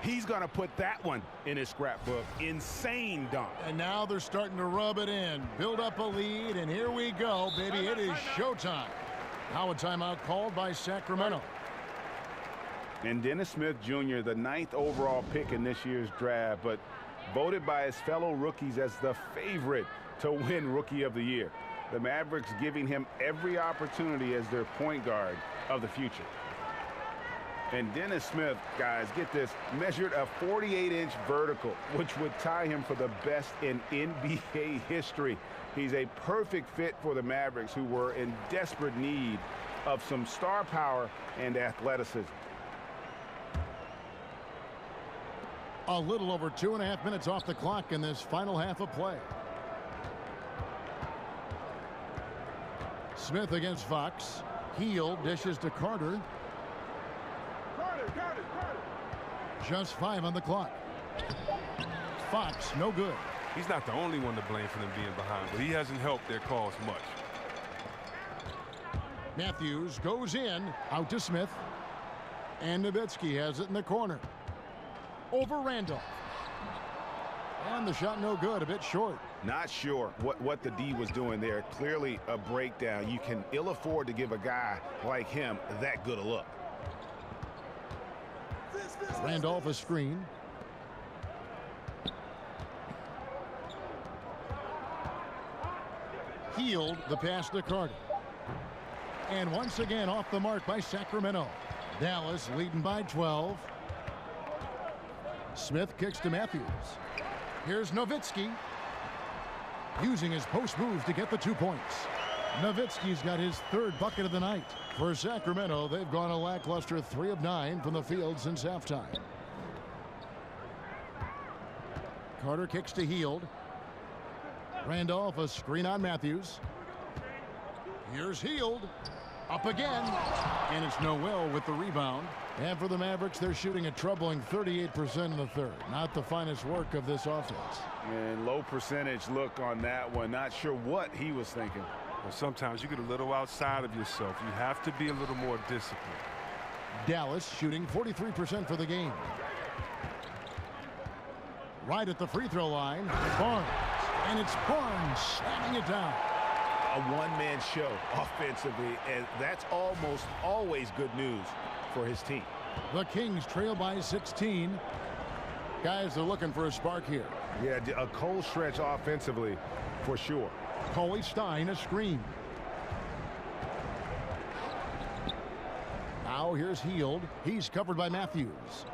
He's going to put that one in his scrapbook. Insane dunk. And now they're starting to rub it in, build up a lead, and here we go, baby. It is showtime. Now a timeout called by Sacramento. And Dennis Smith Jr., the 9th overall pick in this year's draft, but voted by his fellow rookies as the favorite to win Rookie of the Year. The Mavericks giving him every opportunity as their point guard of the future. And Dennis Smith, guys, get this, measured a 48-inch vertical, which would tie him for the best in NBA history. He's a perfect fit for the Mavericks, who were in desperate need of some star power and athleticism. A little over 2.5 minutes off the clock in this final half of play. Smith against Fox. Hield dishes to Carter. Just 5 on the clock. Fox, no good. He's not the only one to blame for them being behind, but he hasn't helped their cause much. Matthews goes in, out to Smith. And Nowitzki has it in the corner. Over Randolph. And the shot no good, a bit short. Not sure what the D was doing there. Clearly a breakdown. You can ill afford to give a guy like him that good a look. Randolph a screen. Healed the pass to Carter. And once again off the mark by Sacramento. Dallas leading by 12. Smith kicks to Matthews. Here's Nowitzki. Using his post move to get the 2 points. Nowitzki's got his third bucket of the night. For Sacramento, they've gone a lackluster 3 of 9 from the field since halftime. Carter kicks to Heald. Randolph a screen on Matthews. Here's Heald. Up again. And it's Noel with the rebound. And for the Mavericks, they're shooting a troubling 38% in the third. Not the finest work of this offense. And low percentage look on that one. Not sure what he was thinking. Well, sometimes you get a little outside of yourself. You have to be a little more disciplined. Dallas shooting 43% for the game. Right at the free throw line, Barnes. And it's Barnes slamming it down. A one-man show offensively, and that's almost always good news for his team. The Kings trail by 16. Guys are looking for a spark here. Yeah, a cold stretch offensively for sure. Coley Stein a screen. Now here's Heald. He's covered by Matthews.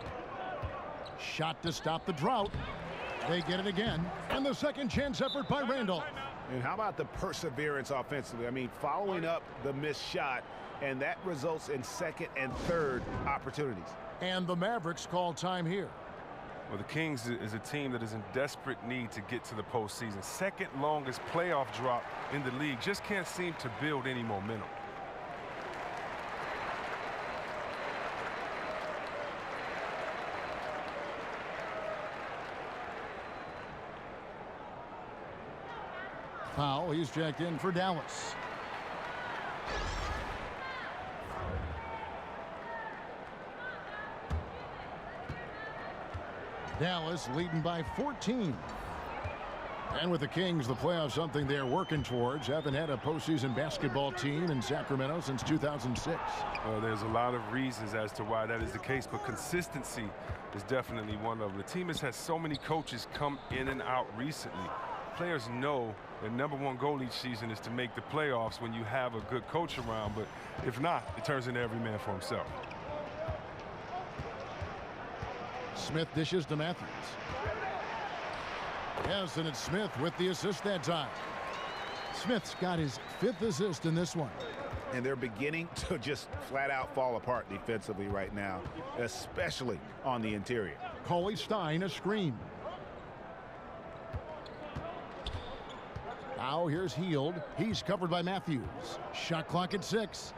Shot to stop the drought. They get it again. And the second chance effort by Randolph. And how about the perseverance offensively? I mean, following up the missed shot, and that results in second and third opportunities. And the Mavericks call time here. Well, the Kings is a team that is in desperate need to get to the postseason. Second longest playoff drop in the league. Just can't seem to build any momentum. Foul. He's checked in for Dallas. Dallas leading by 14. And with the Kings, the playoffs something they're working towards. Haven't had a postseason basketball team in Sacramento since 2006. There's a lot of reasons as to why that is the case, but consistency is definitely one of them. The team has had so many coaches come in and out recently. Players know their #1 goal each season is to make the playoffs when you have a good coach around, but if not, it turns into every man for himself. Smith dishes to Matthews. Yes, and it's Smith with the assist that time. Smith's got his 5th assist in this one. And they're beginning to just flat out fall apart defensively right now, especially on the interior. Coley Stein a screen. Now here's Heald. He's covered by Matthews. Shot clock at 6.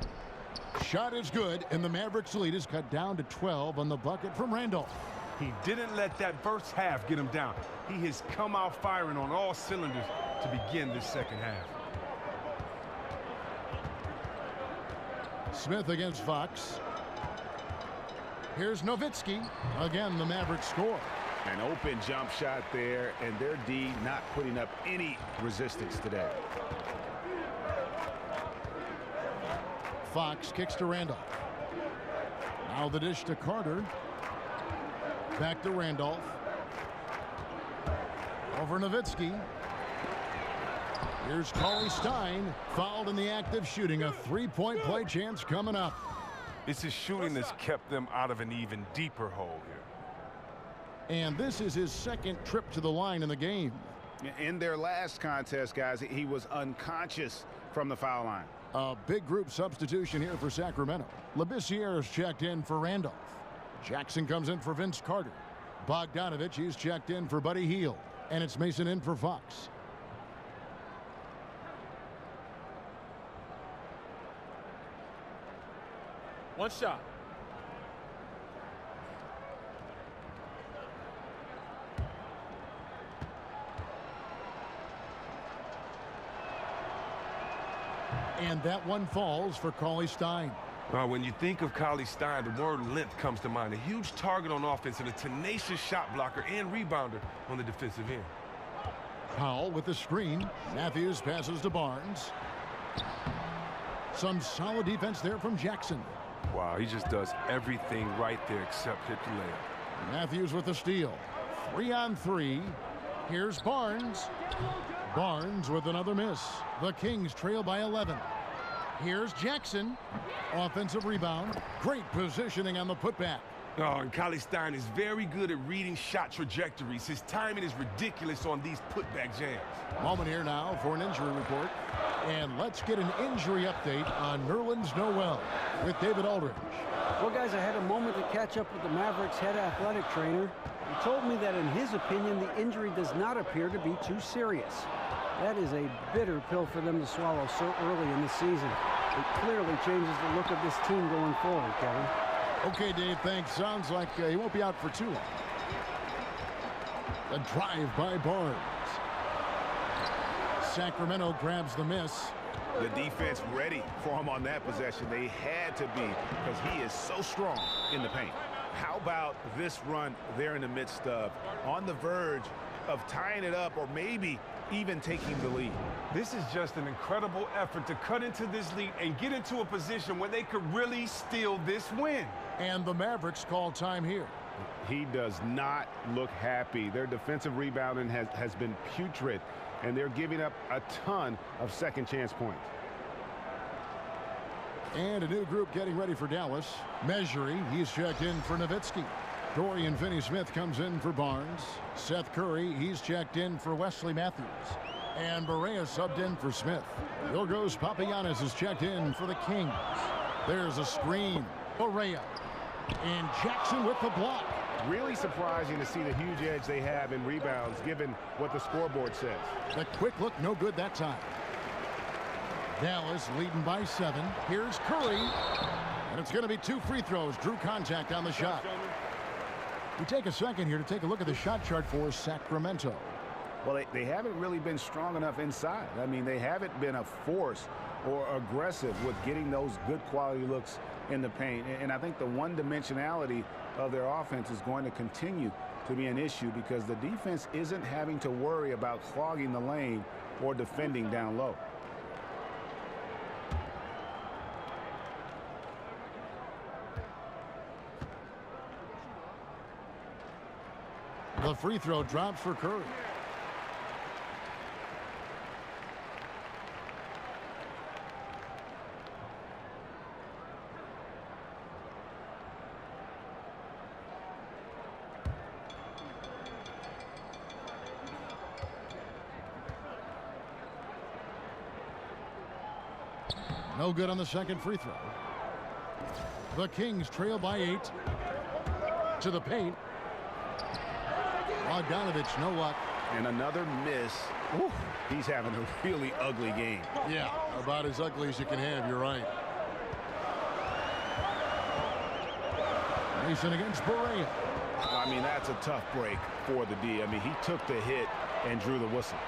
Shot is good, and the Mavericks lead is cut down to 12 on the bucket from Randolph. He didn't let that first half get him down. He has come out firing on all cylinders to begin this second half. Smith against Fox. Here's Nowitzki. Again, the Mavericks score. An open jump shot there, and their D not putting up any resistance today. Fox kicks to Randolph. Now the dish to Carter. Back to Randolph. Over Nowitzki. Here's Coley Stein. Fouled in the act of shooting. A 3-point play chance coming up. It's his shooting that's kept them out of an even deeper hole here. And this is his second trip to the line in the game. In their last contest, guys, he was unconscious from the foul line. A big group substitution here for Sacramento. Labissiere's checked in for Randolph. Jackson comes in for Vince Carter. Bogdanovich, he's checked in for Buddy Hield. And it's Mason in for Fox. One shot. And that one falls for Coley Stein. When you think of Coley Stein, the word length comes to mind. A huge target on offense and a tenacious shot blocker and rebounder on the defensive end. Powell with the screen. Matthews passes to Barnes. Some solid defense there from Jackson. Wow, he just does everything right there except hit the layup. Matthews with the steal. 3-on-3. Here's Barnes. Barnes with another miss. The Kings trail by 11. Here's Jackson. Offensive rebound. Great positioning on the putback. Oh, and Cauley Stein is very good at reading shot trajectories. His timing is ridiculous on these putback jams. Moment here now for an injury report. And let's get an injury update on Nerlens Noel with David Aldridge. Well, guys, I had a moment to catch up with the Mavericks head athletic trainer. He told me that in his opinion, the injury does not appear to be too serious. That is a bitter pill for them to swallow so early in the season. It clearly changes the look of this team going forward, Kevin. Okay, Dave, thanks. Sounds like he won't be out for too long. The drive by Barnes. Sacramento grabs the miss. The defense ready for him on that possession. They had to be, because he is so strong in the paint. How about this run they're in the midst of, on the verge of tying it up or maybe even taking the lead? This is just an incredible effort to cut into this lead and get into a position where they could really steal this win. And the Mavericks call time here. He does not look happy. Their defensive rebounding has been putrid, and they're giving up a ton of second chance points. And a new group getting ready for Dallas. Measury, he's checked in for Nowitzki. Dorian Finney-Smith comes in for Barnes. Seth Curry, he's checked in for Wesley Matthews. And Barea subbed in for Smith. Yorgos Papagiannis is checked in for the Kings. There's a screen. Barea. And Jackson with the block. Really surprising to see the huge edge they have in rebounds, given what the scoreboard says. The quick look, no good that time. Dallas leading by 7. Here's Curry. And it's going to be 2 free throws. Drew contact on the shot. We take a second here to take a look at the shot chart for Sacramento. Well, they haven't really been strong enough inside. I mean, they haven't been a force or aggressive with getting those good quality looks in the paint. And I think the one-dimensionality of their offense is going to continue to be an issue because the defense isn't having to worry about clogging the lane or defending down low. The free throw drops for Curry. No good on the second free throw. The Kings trail by 8. To the paint. Bogdanovich, no luck. And another miss. Ooh, he's having a really ugly game. Yeah, about as ugly as you can have, you're right. Mason against Barea. I mean, that's a tough break for the D. I mean, he took the hit and drew the whistle.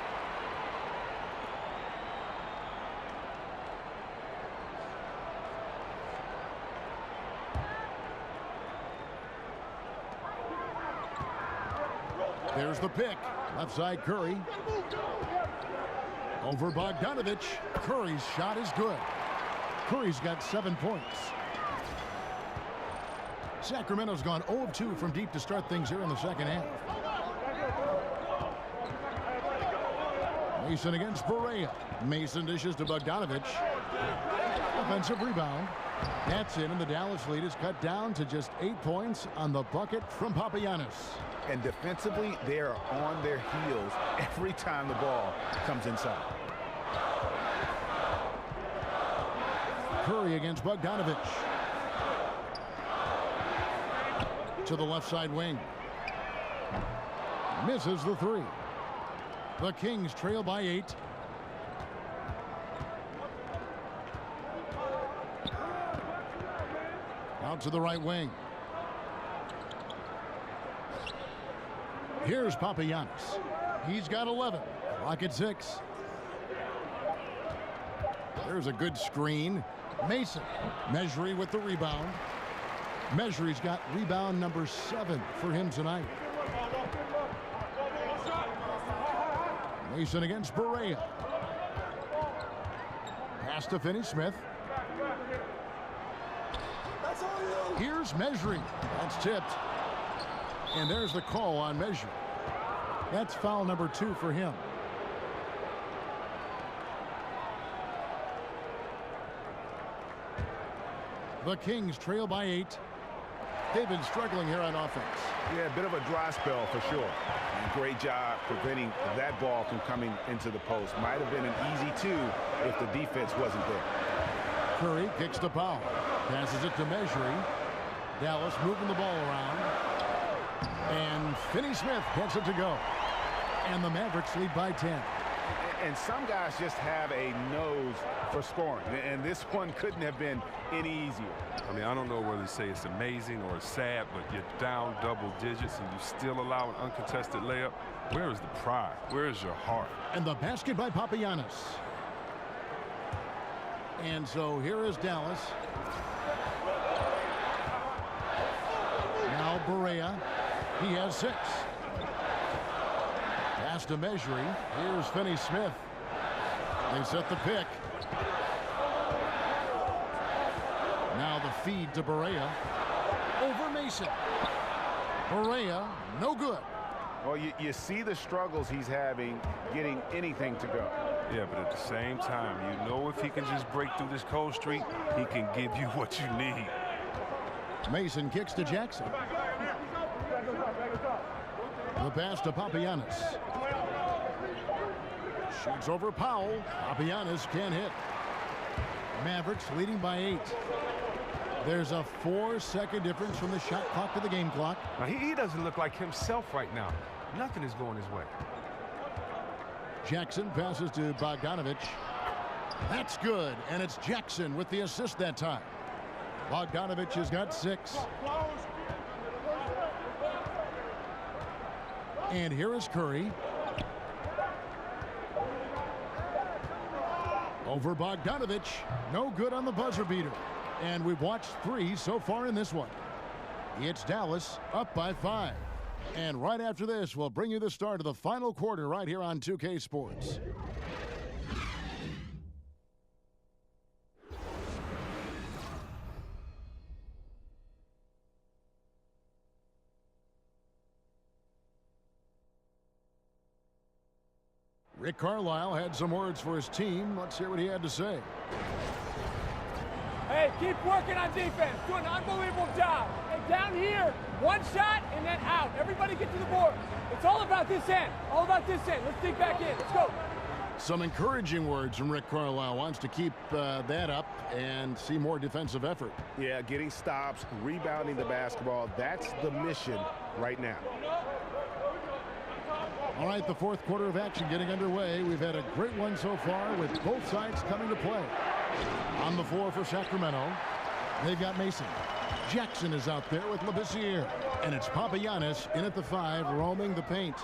There's the pick. Left side Curry. Over Bogdanovich. Curry's shot is good. Curry's got 7 points. Sacramento's gone 0 of 2 from deep to start things here in the second half. Mason against Barea. Mason dishes to Bogdanovich. Offensive rebound. That's in, and the Dallas lead is cut down to just 8 points on the bucket from Papagiannis. And defensively, they are on their heels every time the ball comes inside. Curry against Bogdanovich. To the left side wing. Misses the 3. The Kings trail by 8. Out to the right wing. Here's Papagiannis. He's got 11. Clock at 6. There's a good screen. Mason. Measury with the rebound. Measury's got rebound number 7 for him tonight. Mason against Barea. Pass to Finney-Smith. Here's Measury. That's tipped. And there's the call on measure. That's foul number 2 for him. The Kings trail by 8. They've been struggling here on offense. Yeah, a bit of a dry spell for sure. And great job preventing that ball from coming into the post. Might have been an easy 2 if the defense wasn't there. Curry kicks the foul. Passes it to Measury. Dallas moving the ball around. And Finney-Smith gets it to go. And the Mavericks lead by 10. And some guys just have a nose for scoring. And this one couldn't have been any easier. I mean, I don't know whether to say it's amazing or sad, but you're down double digits and you still allow an uncontested layup. Where is the pride? Where is your heart? And the basket by Papagiannis. And so here is Dallas. Now Barea. He has 6. Pass to Measury. Here's Finney-Smith. They set the pick. Now the feed to Barea. Over Mason. Barea, no good. Well, you see the struggles he's having getting anything to go. Yeah, but at the same time, you know if he can just break through this cold streak, he can give you what you need. Mason kicks to Jackson. The pass to Papagiannis. Shoots over Powell. Papagiannis can't hit. Mavericks leading by 8. There's a 4-second difference from the shot clock to the game clock. Now, he doesn't look like himself right now. Nothing is going his way. Jackson passes to Bogdanovich. That's good, and it's Jackson with the assist that time. Bogdanovich has got 6. And here is Curry. Over Bogdanovich. No good on the buzzer beater. And we've watched 3 so far in this one. It's Dallas up by 5. And right after this, we'll bring you the start of the final quarter right here on 2K Sports. Rick Carlisle had some words for his team. Let's hear what he had to say. Hey, keep working on defense. Doing an unbelievable job. And down here, one shot and then out. Everybody get to the board. It's all about this end. All about this end. Let's dig back in. Let's go. Some encouraging words from Rick Carlisle. Wants to keep that up and see more defensive effort. Yeah, getting stops, rebounding the basketball. That's the mission right now. All right, the 4th quarter of action getting underway. We've had a great one so far with both sides coming to play. On the floor for Sacramento, they've got Mason. Jackson is out there with Labissiere. And it's Papagiannis in at the 5, roaming the paint.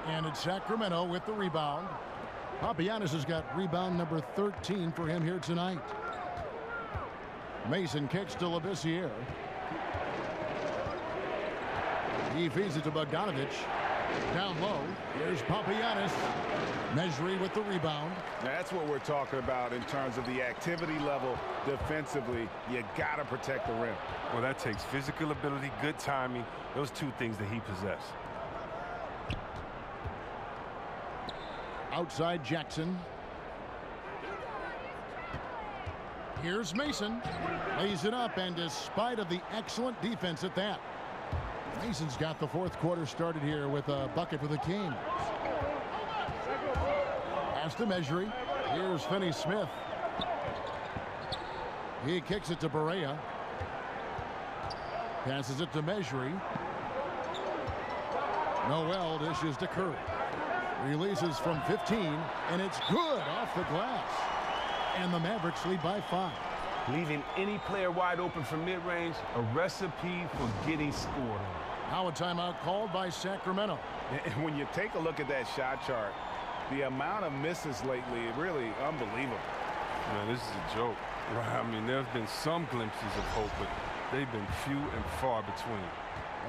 And it's Sacramento with the rebound. Papagiannis has got rebound number 13 for him here tonight. Mason kicks to Labissiere. He feeds it to Bogdanovich. Down low, here's Papagiannis. Measuring with the rebound. That's what we're talking about in terms of the activity level defensively. You got to protect the rim. Well, that takes physical ability, good timing. Those 2 things that he possesses. Outside Jackson. Here's Mason. Lays it up, and despite of the excellent defense at that, Mason's got the 4th quarter started here with a bucket for the Kings. Pass to Measury. Here's Finney-Smith. He kicks it to Barea. Passes it to Measury. Noel dishes to Curry. Releases from 15, and it's good off the glass. And the Mavericks lead by 5. Leaving any player wide open from mid-range, a recipe for getting scored on. Now a timeout called by Sacramento. And when you take a look at that shot chart, the amount of misses lately, really unbelievable. Man, this is a joke. Right? I mean, there's been some glimpses of hope, but they've been few and far between.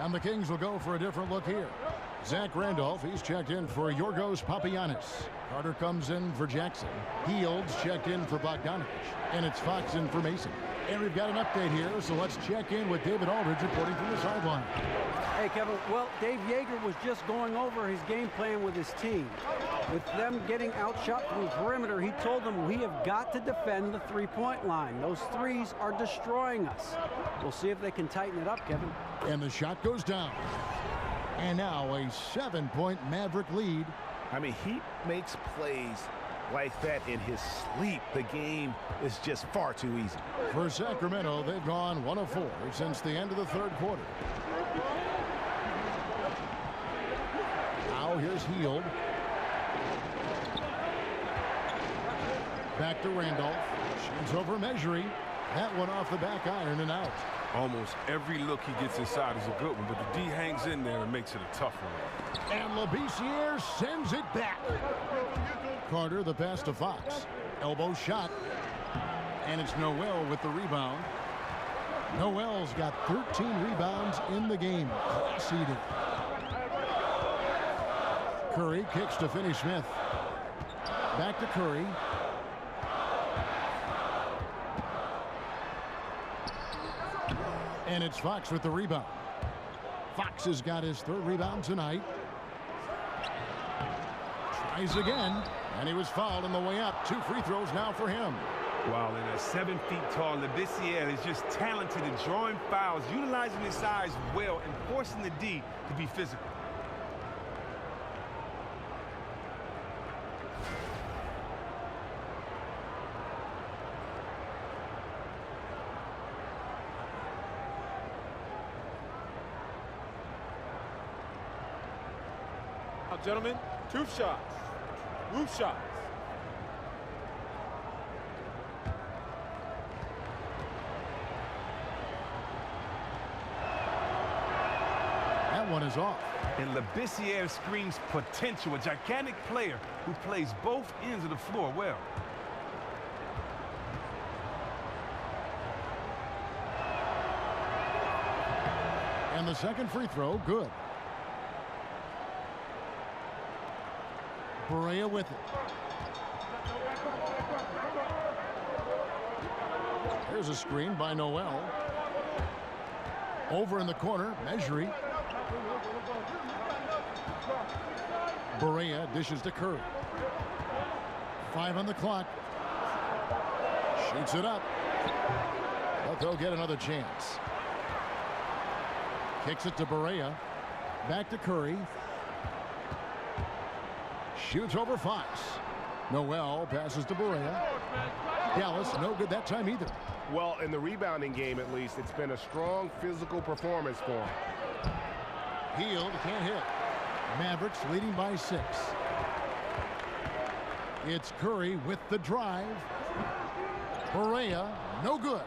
And the Kings will go for a different look here. Zach Randolph, he's checked in for Yorgos Papagiannis. Carter comes in for Jackson. Fields checked in for Bogdanovich. And it's Fox in for Mason. And we've got an update here, so let's check in with David Aldridge reporting from the sideline. Hey, Kevin. Well, Dave Yeager was just going over his game plan with his team. With them getting outshot from the perimeter, he told them we have got to defend the three-point line. Those threes are destroying us. We'll see if they can tighten it up, Kevin. And the shot goes down. And now a 7-point Maverick lead. I mean, he makes plays like that in his sleep. The game is just far too easy. For Sacramento, they've gone 1 of 4 since the end of the third quarter. Now here's Hield. Back to Randolph. Shoots over Measury. That one off the back iron and out. Almost every look he gets inside is a good one, but the D hangs in there and makes it a tough one. And Labissiere sends it back. Carter, the pass to Fox. Elbow shot. And it's Noel with the rebound. Noel's got 13 rebounds in the game. Seeded. Curry kicks to Finney-Smith. Back to Curry. And it's Fox with the rebound. Fox has got his third rebound tonight. Tries again, and he was fouled on the way up. 2 free throws now for him. Wow, and at 7 feet tall, Labissiere is just talented at drawing fouls, utilizing his size well, and forcing the D to be physical. Now, gentlemen, 2 shots. Roof shots. That one is off. And Labissiere screams potential, a gigantic player who plays both ends of the floor well. And the second free throw, good. Barea with it. There's a screen by Noel. Over in the corner, Measury. Barea dishes to Curry. 5 on the clock. Shoots it up. But they'll get another chance. Kicks it to Barea. Back to Curry. Shoots over Fox. Noel passes to Barea. Dallas, no good that time either. Well, in the rebounding game, at least, it's been a strong physical performance for him. Hield can't hit. Mavericks leading by 6. It's Curry with the drive. Barea, no good.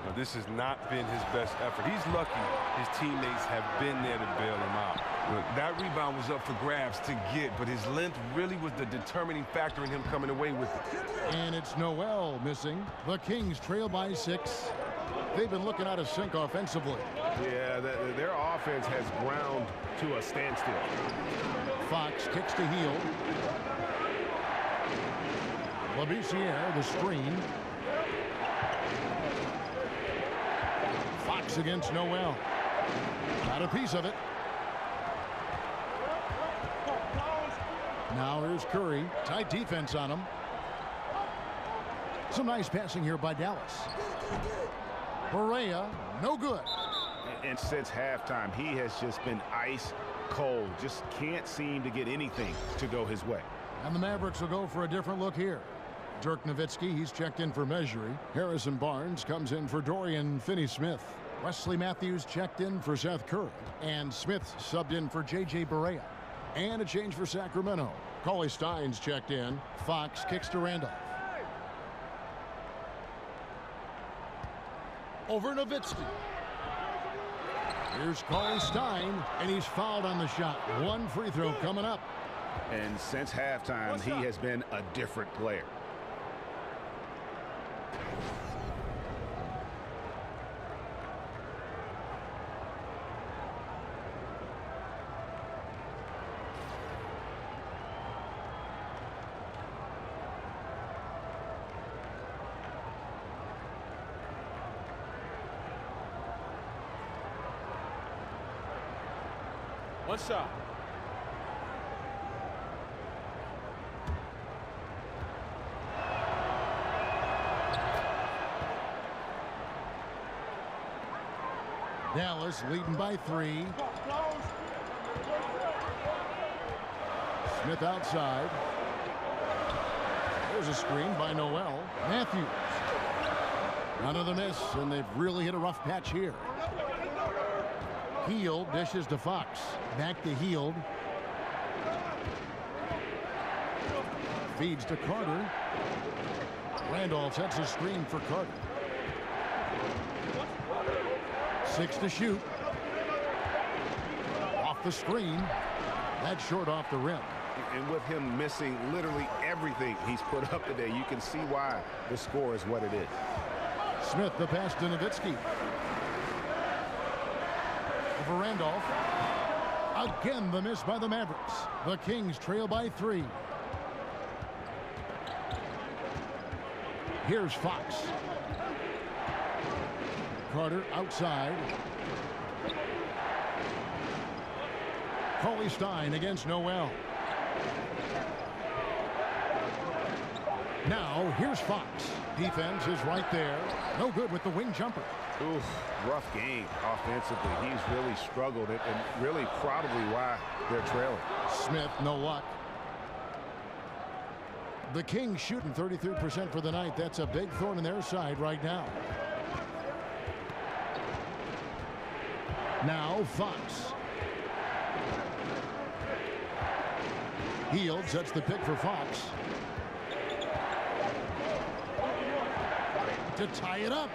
Now, this has not been his best effort. He's lucky his teammates have been there to bail him out. Look, that rebound was up for grabs to get, but his length really was the determining factor in him coming away with it. And it's Noel missing. The Kings trail by 6. They've been looking out of sync offensively. Yeah, their offense has ground to a standstill. Fox kicks to Hield. Labissiere, the screen. Fox against Noel. Got a piece of it. Now here's Curry. Tight defense on him. Some nice passing here by Dallas. Barea, no good. And since halftime, he has just been ice cold. Just can't seem to get anything to go his way. And the Mavericks will go for a different look here. Dirk Nowitzki, he's checked in for Measury. Harrison Barnes comes in for Dorian Finney-Smith. Wesley Matthews checked in for Seth Curry. And Smith subbed in for J.J. Barea. And a change for Sacramento. Cauley Stein's checked in. Fox kicks to Randolph. Over Nowitzki. Here's Cauley Stein, and he's fouled on the shot. 1 free throw coming up. And since halftime, he has been a different player. One shot. Dallas leading by 3. Smith outside. There's a screen by Noel. Matthews. Another miss, and they've really hit a rough patch here. Hield dishes to Fox. Back to Hield. Feeds to Carter. Randolph sets a screen for Carter. 6 to shoot. Off the screen. That's short off the rim. And with him missing literally everything he's put up today, you can see why the score is what it is. Smith, the pass to Nowitzki. Over Randolph. Again, the miss by the Mavericks. The Kings trail by 3. Here's Fox. Carter outside. Coley Stein against Noel. Now, here's Fox. Defense is right there. No good with the wing jumper. Oof, rough game offensively. He's really struggled and really probably why they're trailing. Smith, no luck. The Kings shooting 33% for the night. That's a big thorn in their side right now. Now, Fox. Hield sets the pick for Fox. To tie it up.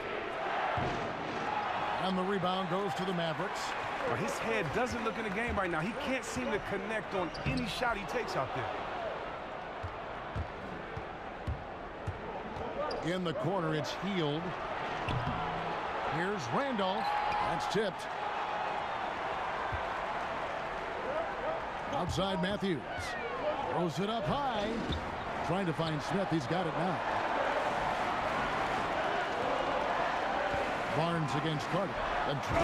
And the rebound goes to the Mavericks. Well, his head doesn't look in the game right now. He can't seem to connect on any shot he takes out there. In the corner, it's Hield. Here's Randolph. That's tipped. Outside Matthews. Throws it up high. Trying to find Smith. He's got it now. Barnes against Carter. The draw.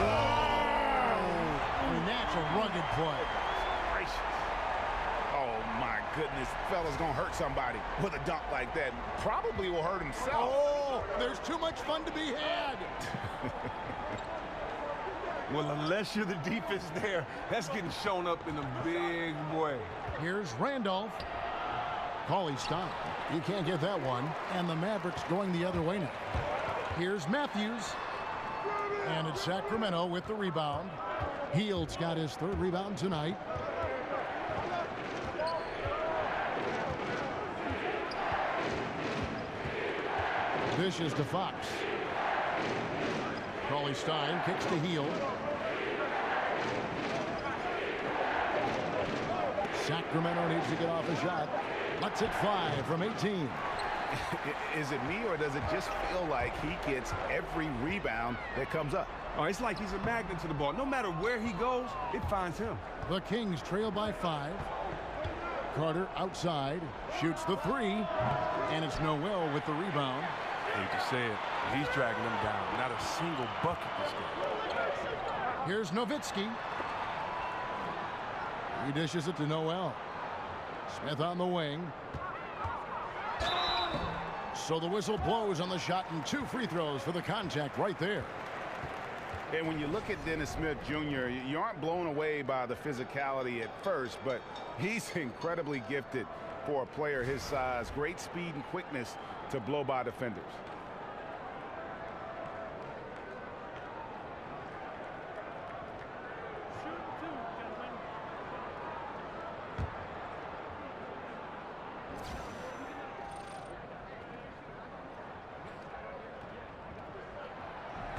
I mean, that's a rugged play. Gracious. Oh, my goodness. Fella's going to hurt somebody with a dunk like that. Probably will hurt himself. Oh, there's too much fun to be had. Well, unless you're the defense there, that's getting shown up in a big way. Here's Randolph. Coley Stein. You can't get that one. And the Mavericks going the other way now. Here's Matthews. And it's Sacramento with the rebound. Hield's got his 3rd rebound tonight. Dishes to Fox. Coley Stein kicks to Hield. Sacramento needs to get off a shot. Lets it fly from 18. Is it me, or does it just feel like he gets every rebound that comes up? Oh, it's like he's a magnet to the ball. No matter where he goes, it finds him. The Kings trail by 5. Carter outside. Shoots the 3. And it's Noel with the rebound. I hate to say it, he's dragging them down. Not a single bucket this game. Here's Nowitzki. He dishes it to Noel. Smith on the wing. So the whistle blows on the shot, and 2 free throws for the contact right there. And when you look at Dennis Smith Jr., you aren't blown away by the physicality at first, but he's incredibly gifted for a player his size. Great speed and quickness to blow by defenders.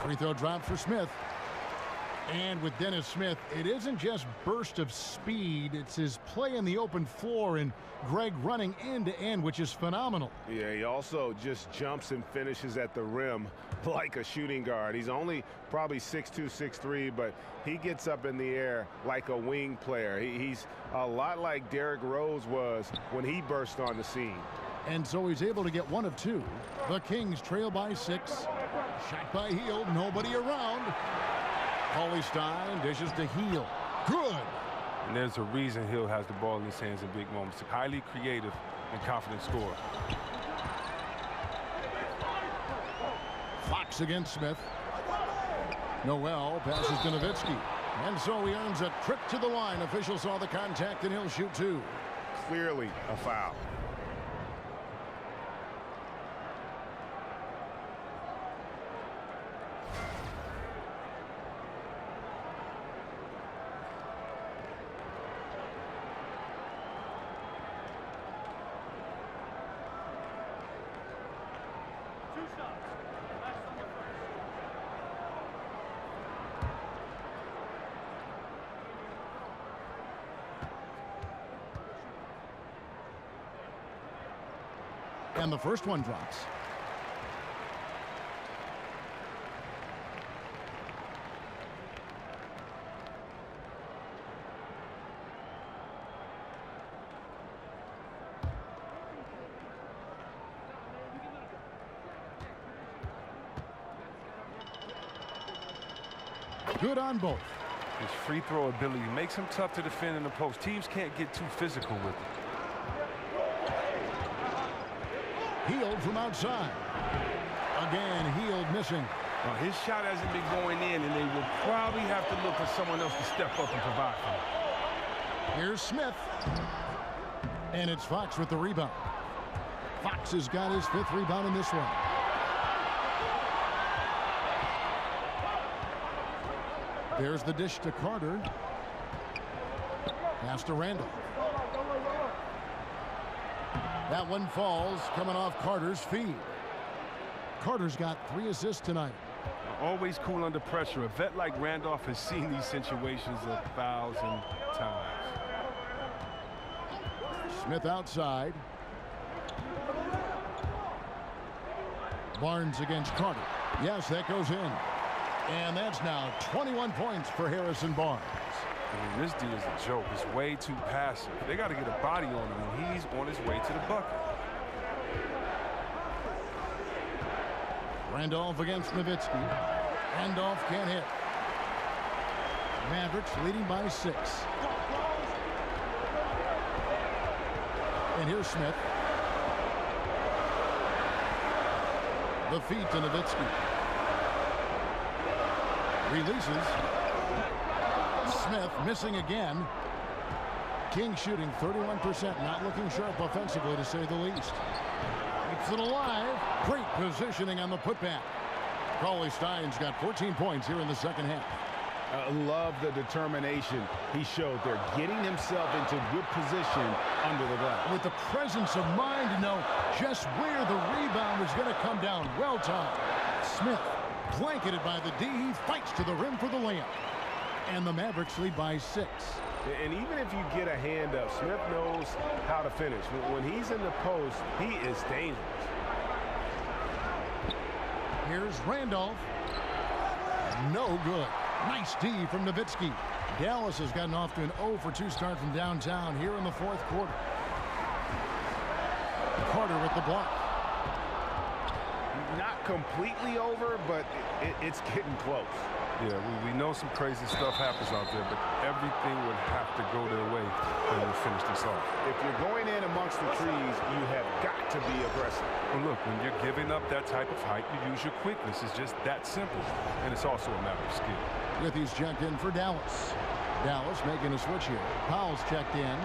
Free throw drop for Smith. And with Dennis Smith, it isn't just burst of speed. It's his play in the open floor and Greg running end to end, which is phenomenal. Yeah, he also just jumps and finishes at the rim like a shooting guard. He's only probably 6'2", 6'3", but he gets up in the air like a wing player. He's a lot like Derrick Rose was when he burst on the scene. And so he's able to get 1 of 2. The Kings trail by 6. Shot by Hield, nobody around. Coley Stein dishes to Hield. Good. And there's a reason Hill has the ball in his hands in big moments. A highly creative and confident scorer. Fox against Smith. Noel passes to Nowitzki. And so he earns a trip to the line. Officials saw the contact and he'll shoot 2. Clearly a foul. And the first one drops. Good on both. His free throw ability makes him tough to defend in the post. Teams can't get too physical with him. Healed from outside. Again, Healed missing. Well, his shot hasn't been going in, and they will probably have to look for someone else to step up and provide for him. Here's Smith. And it's Fox with the rebound. Fox has got his 5th rebound in this one. There's the dish to Carter. Pass to Randall. That one falls, coming off Carter's feed. Carter's got 3 assists tonight. Always cool under pressure. A vet like Randolph has seen these situations 1,000 times. Smith outside. Barnes against Carter. Yes, that goes in. And that's now 21 points for Harrison Barnes. I mean, this D is a joke. It's way too passive. They got to get a body on him, and he's on his way to the bucket. Randolph against Nowitzki. Randolph can't hit. Mavericks leading by 6. And here's Smith. The feed to Nowitzki. Releases. Smith missing again. King shooting 31%, not looking sharp offensively to say the least. Keeps it alive. Great positioning on the putback. Cauley Stein's got 14 points here in the second half. I love the determination he showed there, getting himself into good position under the glass. With the presence of mind to know just where the rebound is going to come down. Well timed. Smith blanketed by the D. He fights to the rim for the layup. And the Mavericks lead by 6. And even if you get a hand up, Smith knows how to finish. When he's in the post, he is dangerous. Here's Randolph. No good. Nice D from Nowitzki. Dallas has gotten off to an 0 for 2 start from downtown here in the 4th quarter. Carter with the block. Not completely over, but it's getting close. Yeah, we know some crazy stuff happens out there, but everything would have to go their way when we finish this off. If you're going in amongst the trees, you have got to be aggressive. Well, look, when you're giving up that type of height, you use your quickness. It's just that simple. And it's also a matter of skill. Withey's checked in for Dallas. Dallas making a switch here. Powell's checked in.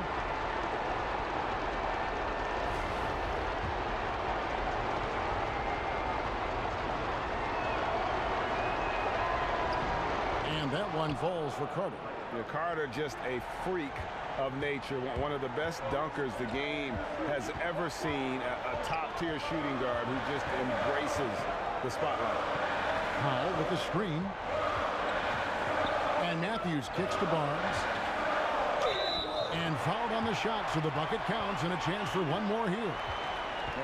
And that one falls for Carter. Carter, just a freak of nature. One of the best dunkers the game has ever seen. A top-tier shooting guard who just embraces the spotlight. Powell with the screen. And Matthews kicks to Barnes. And fouled on the shot, so the bucket counts and a chance for one more here.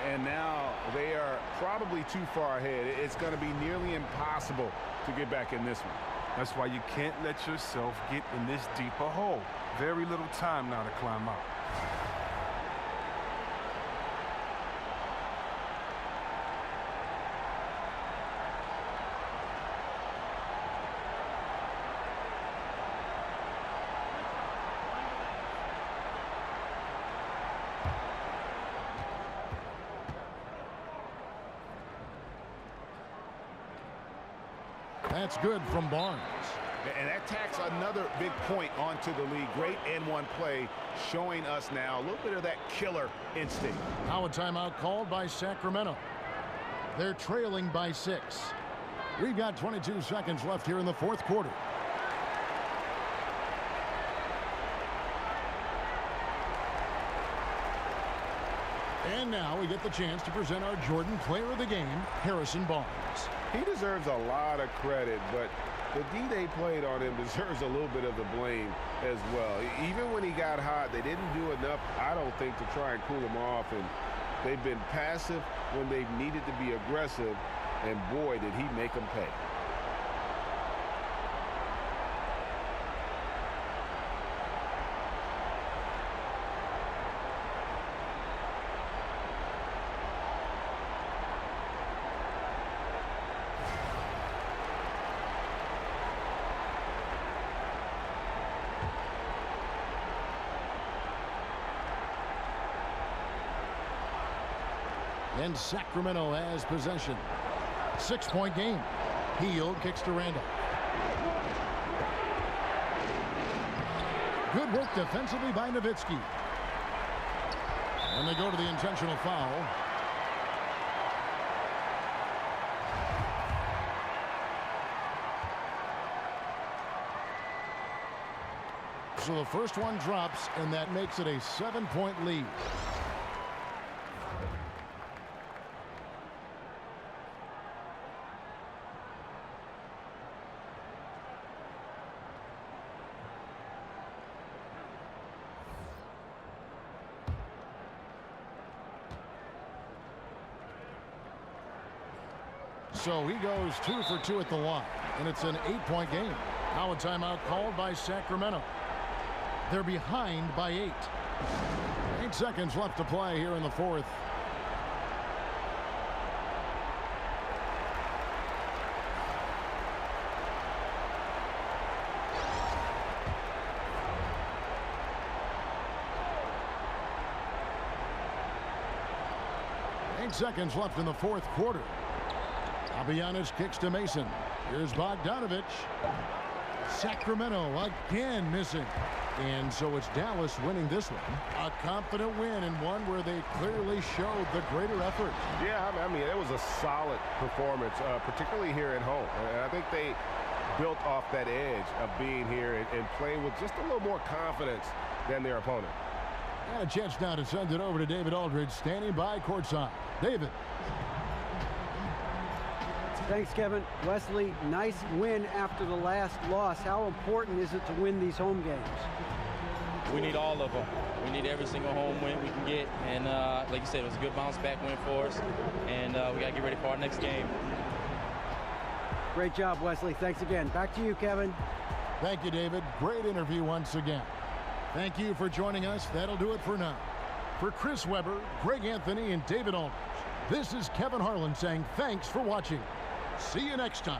And now they are probably too far ahead. It's going to be nearly impossible to get back in this one. That's why you can't let yourself get in this deeper hole. Very little time now to climb out. That's good from Barnes. And that tacks another big point onto the league. Great N1 play, showing us now a little bit of that killer instinct. Now a timeout called by Sacramento. They're trailing by 6. We've got 22 seconds left here in the fourth quarter. And now we get the chance to present our Jordan Player of the Game, Harrison Barnes. He deserves a lot of credit, but the D they played on him deserves a little bit of the blame as well. Even when he got hot, they didn't do enough, I don't think, to try and cool him off. And they've been passive when they've needed to be aggressive, and boy, did he make them pay. And Sacramento has possession. 6-point game. Hield kicks to Randall. Good work defensively by Nowitzki. And they go to the intentional foul. So the first one drops, and that makes it a 7-point lead. So he goes 2 for 2 at the line, and it's an 8-point game. Now a timeout called by Sacramento. They're behind by 8. 8 seconds left to play here in the fourth. Seconds left in the fourth quarter. Fabianich kicks to Mason. Here's Bogdanovich. Sacramento again missing. And so it's Dallas winning this one. A confident win, and one where they clearly showed the greater effort. Yeah, I mean, it was a solid performance, particularly here at home. And I think they built off that edge of being here and playing with just a little more confidence than their opponent. And a chance now to send it over to David Aldridge, standing by courtside. David. Thanks, Kevin. Wesley, nice win after the last loss. How important is it to win these home games? We need all of them. We need every single home win we can get. And like you said, it was a good bounce back win for us. And we got to get ready for our next game. Great job, Wesley. Thanks again. Back to you, Kevin. Thank you, David. Great interview once again. Thank you for joining us. That'll do it for now. For Chris Webber, Greg Anthony, and David Aldridge, this is Kevin Harlan saying thanks for watching. See you next time.